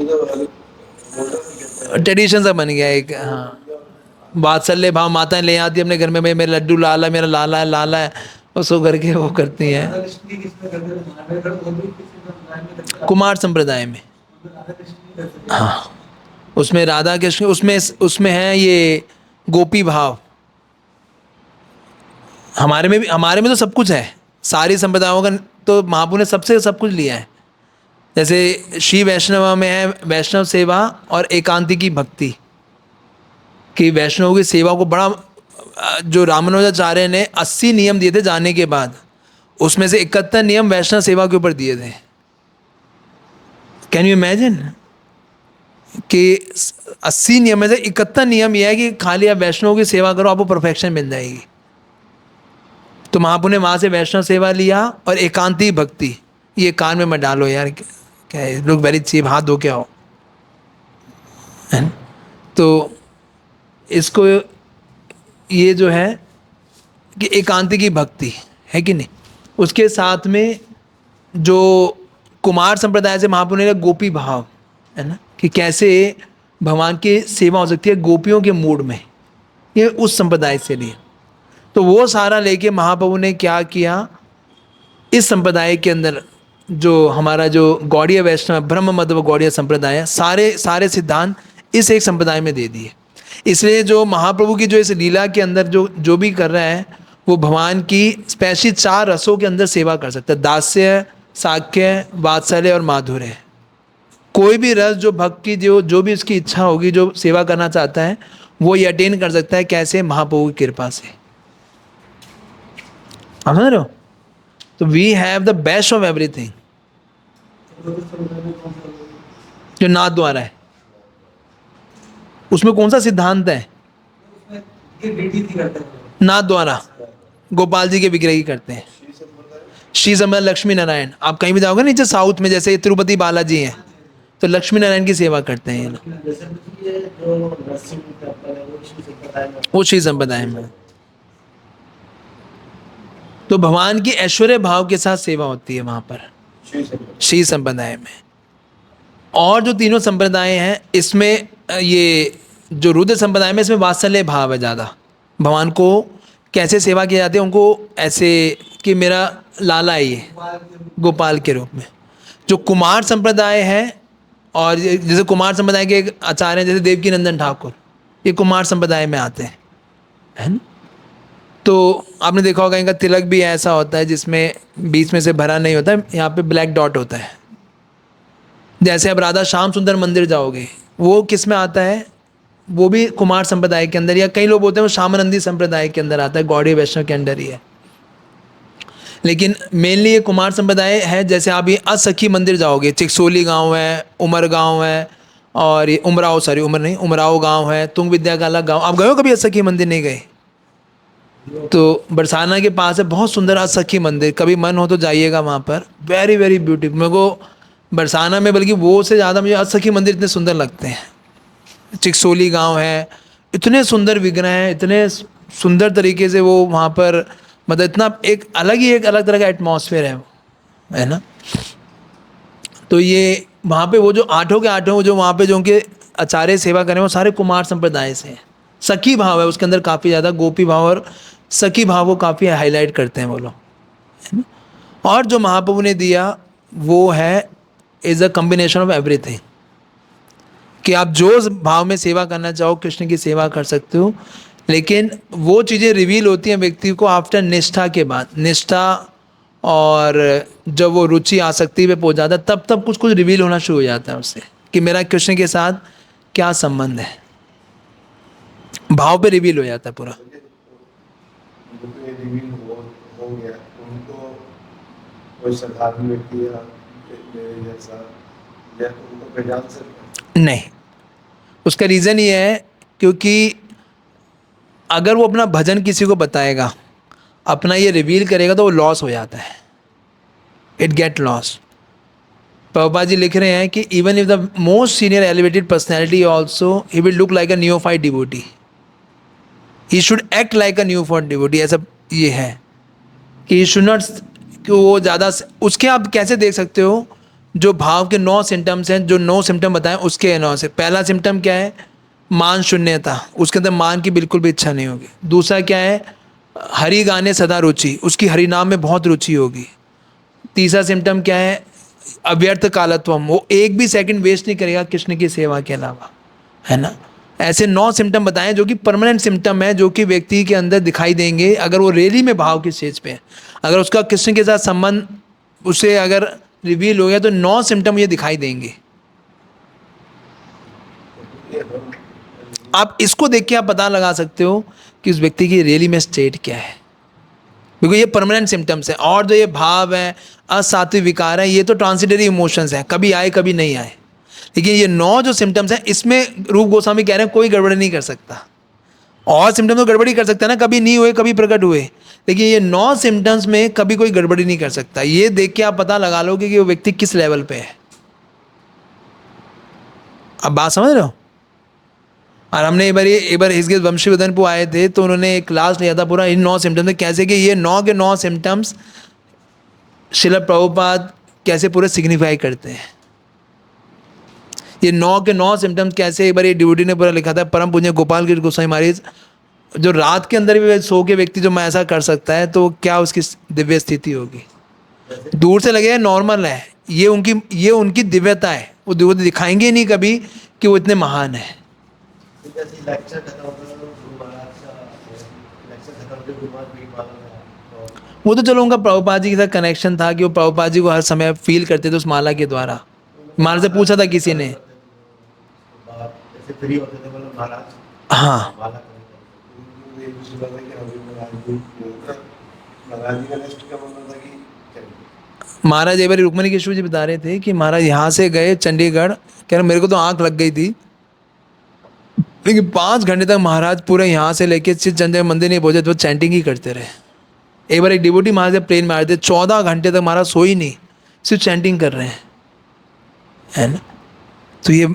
तो मोटा ट्रेडिशन सा बन गया एक। हाँ, वात्सल्य भाव माताएं ले आती है अपने घर में, भाई मेरा लड्डू लाला, मेरा लाला है, लाला है, उसको करके वो करती हैं। राधा कृष्ण की किसमें करते थे? हमारे घर वो भी किसी समुदाय में करते थे। कुमार संप्रदाय में। राधा कृष्ण की करते थे। हाँ, उसमें राधा कृष्ण, उसमें है ये गोपी भाव। हमारे में तो सब कुछ है, सारी संप्रदायों का। तो महाप्रभु ने सबसे सब कुछ लिया है। जैसे श्री वैष्णव में है वैष्णव सेवा और एकांतिकी भक्ति, कि वैष्णव की सेवा को बड़ा, जो रामानुजाचार्य ने 80 नियम दिए थे जाने के बाद, उसमें से 71 नियम वैष्णव सेवा के ऊपर दिए थे। कैन यू इमेजिन कि 80 नियम में से 71 नियम यह है कि खाली आप वैष्णव की सेवा करो, आपको परफेक्शन मिल जाएगी। तो महाप्रभु ने वहाँ से वैष्णव सेवा लिया और एकांती भक्ति। ये कान में मत डालो यार, क्या लुक वेरी चीप, हाथ धो के आओ, है ना? तो इसको ये जो है कि एकांती की भक्ति है कि नहीं, उसके साथ में जो कुमार संप्रदाय से महाप्रभु ने गोपी भाव, है ना, कि कैसे भगवान की सेवा हो सकती है गोपियों के मूड में, ये उस संप्रदाय से लिए। तो वो सारा लेके महाप्रभु ने क्या किया, इस संप्रदाय के अंदर जो हमारा जो गौड़ीय वैष्णव ब्रह्म मध्व गौड़ीय संप्रदाय है, सारे सारे सिद्धांत इस एक संप्रदाय में दे दिए। इसलिए जो महाप्रभु की जो इस लीला के अंदर जो भी कर रहा है, वो भगवान की स्पेशली 4 रसों के अंदर सेवा कर सकता है, दास्य, साख्य, वात्सल्य और माधुर्य। कोई भी रस जो भक्त की जो भी उसकी इच्छा होगी, जो सेवा करना चाहता है, वो ये अटेन कर सकता है। कैसे? महाप्रभु की कृपा से। आप समझ रहे हो? तो we have the best of everything. जो नाथ द्वारा है, उसमें कौन सा सिद्धांत है? नाथ द्वारा गोपाल जी के विग्रह की करते हैं। श्री संप्रदाय लक्ष्मी नारायण, आप कहीं भी जाओगे नीचे साउथ में, जैसे तिरुपति बालाजी हैं, तो लक्ष्मी नारायण की सेवा करते हैं ये लोग, वो श्री संप्रदाय में। तो भगवान की ऐश्वर्य भाव के साथ सेवा होती है वहां पर श्री संप्रदाय में। और जो तीनों संप्रदाय हैं, इसमें ये जो रुद्र संप्रदाय में, इसमें वात्सल्य भाव है ज़्यादा। भगवान को कैसे सेवा की जाती है, उनको ऐसे कि मेरा लाला है ये, गोपाल के रूप में। जो कुमार संप्रदाय है, और जैसे कुमार संप्रदाय के एक आचार्य हैं जैसे देवकी नंदन ठाकुर, ये कुमार संप्रदाय में आते हैं, है ना। तो आपने देखा होगा इनका तिलक भी ऐसा होता है जिसमें बीच में से भरा नहीं होता है, यहाँ पे ब्लैक डॉट होता है। जैसे अब राधा श्याम सुंदर मंदिर जाओगे, वो किस में आता है? वो भी कुमार संप्रदाय के अंदर, या कई लोग बोलते हैं वो श्यामानंदी संप्रदाय के अंदर आता है, गौड़ीय वैष्णव के अंदर ही है, लेकिन मेनली ये कुमार संप्रदाय है। जैसे आप ये असखी मंदिर जाओगे, चिकसोली गांव है, उमर गांव है, और ये उमराव गांव है, तुंग विद्या का अलग गांव। आप गए हो कभी असखी मंदिर? नहीं गए? तो बरसाना के पास है, बहुत सुंदर असखी मंदिर, कभी मन हो तो जाइएगा वहाँ पर, वेरी वेरी ब्यूटीफुल। मेरे को बरसाना में बल्कि वो से ज़्यादा मुझे असखी मंदिर इतने सुंदर लगते हैं। चिकसोली गांव है, इतने सुंदर विग्रह हैं, इतने सुंदर तरीके से वो वहाँ पर, मतलब इतना एक अलग तरह का एटमॉस्फेयर है ना। तो ये वहाँ पे वो जो 8 के 8 जो वहाँ पे जो उनके आचार्य सेवा करें, वो सारे कुमार संप्रदाय से हैं। सखी भाव है उसके अंदर काफ़ी ज़्यादा, गोपी भाव और सखी भाव को काफ़ी हाईलाइट करते हैं वो लोग, है ना। और जो महाप्रभु ने दिया वो है is a combination of everything, कि आप जो भाव में सेवा करना चाहो कृष्ण की सेवा कर सकते हो, लेकिन वो चीज़ें रिवील होती हैं व्यक्ति को आफ्टर निष्ठा के बाद। निष्ठा और जब वो रुचि आसक्ति पे पहुंच जाता है, तब कुछ रिवील होना शुरू हो जाता है उससे, कि मेरा कृष्ण के साथ क्या संबंध है, भाव पे रिवील हो जाता है पूरा। हो गया उनको, कोई साधारण व्यक्ति या मेरे जैसा उनको पहचान सकता नहीं, उसका रीज़न ये है क्योंकि अगर वो अपना भजन किसी को बताएगा, अपना ये रिवील करेगा, तो वो लॉस हो जाता है, it get loss. Prabhupada ji लिख रहे हैं कि even if the most senior elevated personality also he will look like a neophyte devotee, he should act like a neophyte devotee. ऐसा ये है कि ही शुड नॉट, कि वो ज़्यादा उसके आप कैसे देख सकते हो, जो भाव के 9 सिम्टम्स हैं, जो 9 सिम्टम बताएं उसके 9 से। पहला सिम्टम क्या है? मान शून्यता, उसके अंदर मान की बिल्कुल भी इच्छा नहीं होगी। दूसरा क्या है? हरि गाने सदा रुचि, उसकी हरि नाम में बहुत रुचि होगी। तीसरा सिम्टम क्या है? अव्यर्थ कालत्वम, वो एक भी सेकंड वेस्ट नहीं करेगा कृष्ण की सेवा के अलावा, है ना। ऐसे 9 सिम्टम बताएं जो कि परमानेंट सिम्टम है, जो कि व्यक्ति के अंदर दिखाई देंगे अगर वो रैली में भाव की स्टेज पे है। अगर उसका कृष्ण के साथ संबंध उसे अगर रिवील हो गया, तो 9 सिम्टम ये दिखाई देंगे। आप इसको देख के आप पता लगा सकते हो कि उस व्यक्ति की रैली में स्टेट क्या है, क्योंकि ये परमानेंट सिम्टम्स हैं। और जो ये भाव है, असात्विक विकार है, ये तो ट्रांसिटरी इमोशंस हैं, कभी आए कभी नहीं आए। लेकिन ये 9 जो सिम्टम्स हैं, इसमें रूप गोस्वामी कह रहे हैं कोई गड़बड़ी नहीं कर सकता। और सिम्टम तो गड़बड़ी कर सकता है ना, कभी नहीं हुए कभी प्रकट हुए, लेकिन ये 9 सिम्टम्स में कभी कोई गड़बड़ी नहीं कर सकता। ये देख के आप पता लगा लोगे कि वो व्यक्ति किस लेवल पे है। अब बात समझ रहे हो? और हमने एक बार हिजगित वंशीवर्धनपुर आए थे, तो उन्होंने एक क्लास लिया था पूरा इन 9 सिम्टम्स में, कैसे कि ये 9 के 9 सिम्टम्स श्रील प्रभुपाद कैसे पूरे सिग्निफाई करते हैं। ये 9 के 9 सिम्टम्स कैसे, एक बार ये डिवोटी ने पूरा लिखा था, परम पुण्य गोपाल गिरी गोस्वामी महाराज, जो रात के अंदर भी सो के व्यक्ति जो मैं ऐसा कर सकता है तो क्या उसकी दिव्य स्थिति होगी। दूर से लगे नॉर्मल है, ये उनकी दिव्यता है, वो दिखाएंगे नहीं कभी कि वो इतने महान है। जैसे लेक्चर खत्म होता है गुरु महाराज का, लेक्चर खत्म होते गुरु महाराज भी माला वो तो चलो उनका प्रभुपाद जी के साथ कनेक्शन था कि वो प्रभुपाद जी को हर समय फील करते थे उस माला के द्वारा। माला से पूछा था किसी ने, जैसे फ्री होते थे मतलब महाराज हाँ माला करते थे। ये भी सुना था कि अभी महाराज जी का नेक्स्ट का मतलब था कि चलिए महाराज एक बार रुक्मणी केशव जी बता रहे थे कि महाराज यहाँ से गए चंडीगढ़, कह रहे मेरे को तो आंख लग गई थी, लेकिन 5 घंटे तक महाराज पूरे यहाँ से लेके चंडीगढ़ मंदिर नहीं पहुंचे तो चैंटिंग ही करते रहे। एक बार एक डिवोटी महाराज प्लेन में आए थे, 14 घंटे तक महाराज सो ही नहीं, सिर्फ चैंटिंग कर रहे हैं, है ना। तो ये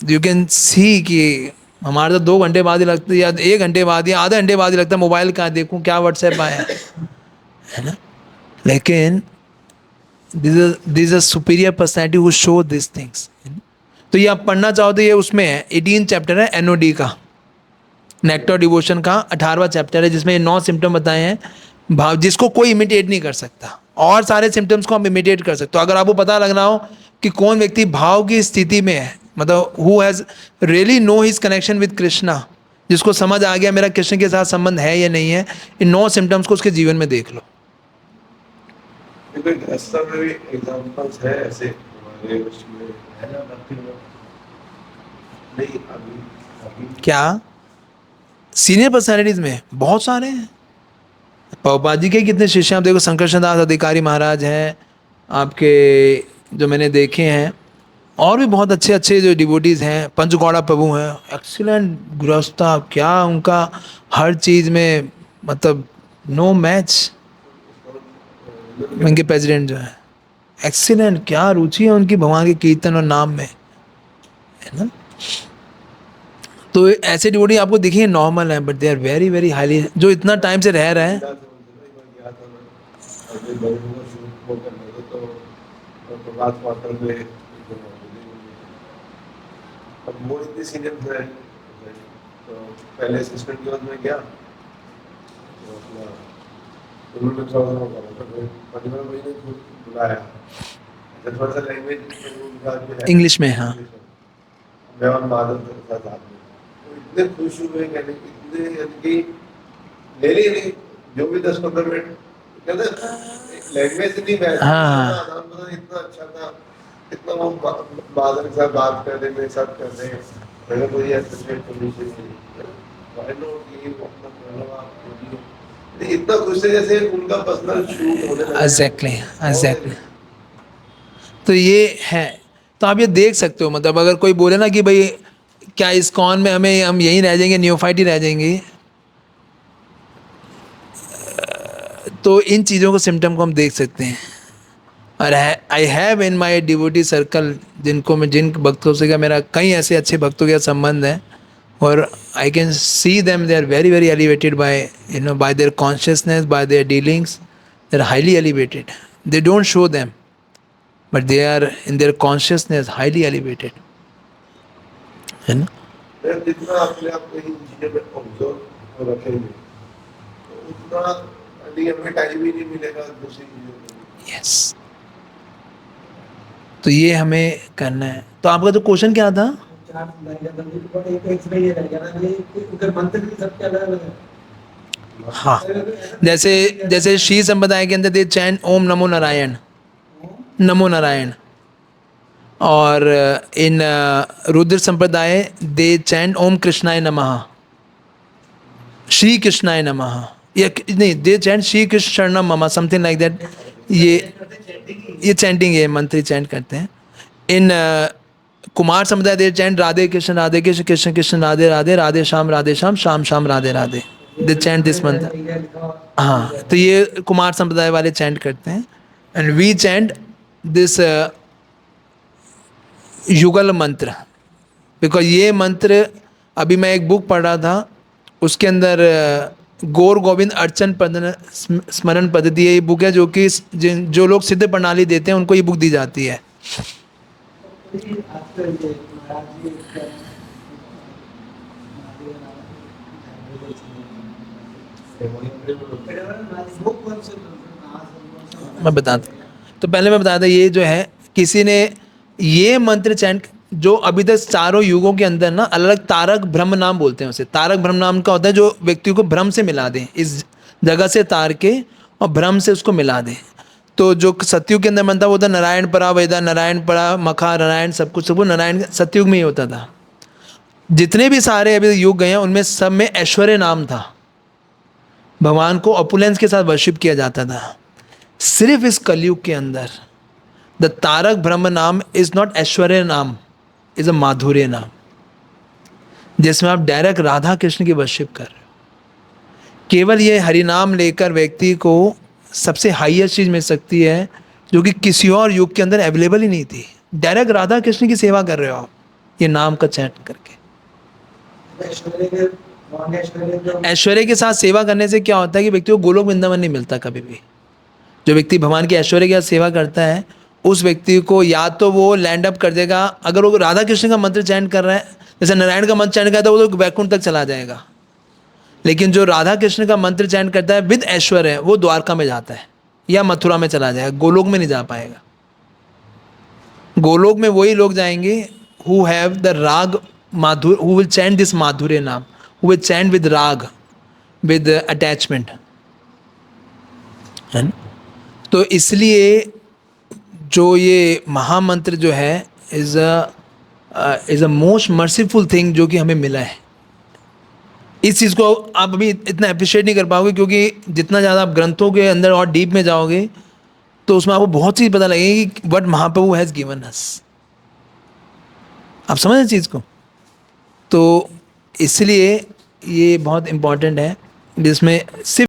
यू कैन सी कि हमारे तो 2 घंटे बाद ही लगता है, या 1 घंटे बाद या आधे घंटे बाद ही लगता है मोबाइल कहाँ देखूँ, क्या व्हाट्सएप आया, है ना। लेकिन this a superior personality who show this things. तो ये आप पढ़ना चाहो तो ये उसमें है, 18 चैप्टर है एनओडी का, नेक्टर डिवोशन का 18वां चैप्टर है, जिसमें 9 सिम्टम बताए हैं भाव, जिसको कोई इमिटेट नहीं कर सकता, और सारे सिम्टम्स को आप इमिटेट कर सकते हो। अगर आपको पता लगना हो कि कौन व्यक्ति भाव की स्थिति में है, मतलब who has really know his connection with Krishna, जिसको समझ आ गया मेरा कृष्ण के साथ संबंध है या नहीं है, इन 9 सिम्टम्स को उसके जीवन में देख लो। ऐसा भी एग्जांपल्स है ऐसे हमारे उसमें है ना भक्ति में नहीं अभी क्या सीनियर पर्सनैलिटीज में बहुत सारे हैं। प्रभुपाद जी के कितने शिष्य आप देखो, शंकरचंद दास अधिकारी महाराज हैं आपके, जो मैंने देखे हैं, और भी बहुत अच्छे अच्छे जो डिवोटीज़ हैं, पंचगौड़ा प्रभु हैं, एक्सीलेंट गृहस्था, क्या उनका हर चीज़ में मतलब नो मैच। उनके प्रेसिडेंट जो है एक्सीलेंट, क्या रुचि है उनकी भगवान के कीर्तन और नाम में, है ना। तो ऐसे डिवोटी आपको दिखिए नॉर्मल है, but they are very very highly, जो इतना टाइम से रह रहे हैं। गया था मैं अभी लोगों को शूट को करने को तो प्रभात क्वार्टर में अब वो इतनी सीनियर है तो पहले असिस्टेंट के बाद में गया तो अपना उन्होंने थोड़ा सा करा तो 15 महीने बुलाया, जब थोड़ा सा लैंग्वेज इंग्लिश में, हाँ मैं और माधव के साथ आते तो इतने खुश हुए, कहने इतने यानी कि डेली नहीं जो भी 10-15 मिनट कहते लैंग्वेज नहीं मैच, हाँ। आदान प्रदान इतना अच्छा था, इतना वो माधव के साथ बात कर रहे, मेरे साथ कर रहे, मैंने कोई एसोसिएट पोजीशन नहीं, व्हाई नॉट ये अपना मतलब आप बोलिए, इतना खुश है जैसे उनका पर्सनल शूट होने लगा। एग्जैक्टली। तो ये है, तो आप ये देख सकते हो, मतलब अगर कोई बोले ना कि भाई क्या इस्कॉन में हम यहीं रह जाएंगे, न्योफाइट ही रह जाएंगे, तो इन चीज़ों को सिम्टम को हम देख सकते हैं। और I have in my devotee circle, जिन भक्तों से क्या मेरा कई ऐसे अच्छे भक्तों के संबंध हैं, और I can see them, they are very very elevated by by their consciousness, by their dealings, they are highly elevated, they don't show them but they are in their consciousness highly elevated, है ना। जितना अपने आप को इन चीजों में observe रखेंगे तो उतना हमें टाइम ही नहीं मिलेगा दूसरी चीजों में। यस, तो ये हमें करना है। तो आपका तो क्वेश्चन क्या था? हाँ, जैसे श्री संप्रदाय के अंदर दे चैंट ओम नमो नारायण, नमो नारायण, और इन रुद्र संप्रदाय दे चैंट ओम कृष्णाय नमः, श्री कृष्णाय नमः, या नहीं दे चैंट श्री कृष्ण शरणम मम, समथिंग लाइक दैट। ये चैंटिंग, ये मंत्र चैंट करते हैं। इन कुमार समुदाय they chant Radhe Krishna Krishna Krishna Radhe Radhe, Radhe Shyam Shyam Shyam Radhe Radhe, they chant this mantra. हाँ, तो ये कुमार संप्रदाय वाले चैंट करते हैं। एंड वी चैंट दिस युगल मंत्र, बिकॉज ये मंत्र, अभी मैं एक बुक पढ़ रहा था, उसके अंदर गौर गोविंद अर्चन स्मरण पद्धति, ये बुक है जो कि जो लोग सिद्ध प्रणाली देते हैं उनको ये बुक दी जाती है। आजकल ये महाराज जी मैं बताता तो पहले मैं बताया था ये जो है किसी ने ये मंत्र चैंट जो अभी तक चारों युगों के अंदर ना अलग अलग तारक ब्रह्म नाम बोलते हैं उसे। तारक ब्रह्म नाम का होता है जो व्यक्ति को भ्रम से मिला दे, इस जगह से तार के और भ्रम से उसको मिला दे। तो जो सतयुग के अंदर बनता वो था नारायण परा वेदा, नारायण परा मखा, नारायण सब कुछ नारायण सतयुग में ही होता था। जितने भी सारे अभी युग गए हैं उनमें सब में ऐश्वर्य नाम था, भगवान को ऑपुलेंस के साथ वर्शिप किया जाता था। सिर्फ इस कलयुग के अंदर द तारक ब्रह्म नाम इज नॉट ऐश्वर्य नाम, इज अ माधुर्य नाम, जिसमें आप डायरेक्ट राधा कृष्ण की वर्शिप कर रहे हो। केवल ये हरिनाम लेकर व्यक्ति को सबसे हाईएस्ट चीज मिल सकती है जो कि किसी और युग के अंदर अवेलेबल ही नहीं थी। डायरेक्ट राधा कृष्ण की सेवा कर रहे हो आप ये नाम का चैंट करके। ऐश्वर्य के साथ सेवा करने से क्या होता है कि व्यक्ति को गोलोक वृंदावन नहीं मिलता कभी भी। जो व्यक्ति भगवान की ऐश्वर्य के साथ सेवा करता है उस व्यक्ति को या तो वो लैंड अप कर देगा, अगर वो राधा कृष्ण का मंत्र चैंट कर रहा है, जैसे नारायण का मंत्र चैंट करता है वो तो वैकुंठ तक चला जाएगा। लेकिन जो राधा कृष्ण का मंत्र चैंट करता है विद ऐश्वर्य वो द्वारका में जाता है या मथुरा में चला जाएगा, गोलोक में नहीं जा पाएगा। गोलोक में वही लोग जाएंगे हु हैव द राग माधुर, हु विल चैंट दिस माधुर्य नाम, हु विल चैंट विद राग, विद अटैचमेंट, है ना। तो इसलिए जो ये महामंत्र जो है is a most merciful thing जो कि हमें मिला है। इस चीज़ को आप अभी इतना अप्रिशिएट नहीं कर पाओगे क्योंकि जितना ज़्यादा आप ग्रंथों के अंदर और डीप में जाओगे तो उसमें आपको बहुत चीज़ पता लगेगी कि what Mahaprabhu has given us. आप समझ चीज़ को। तो इसलिए ये बहुत इम्पॉर्टेंट है जिसमें सिर्फ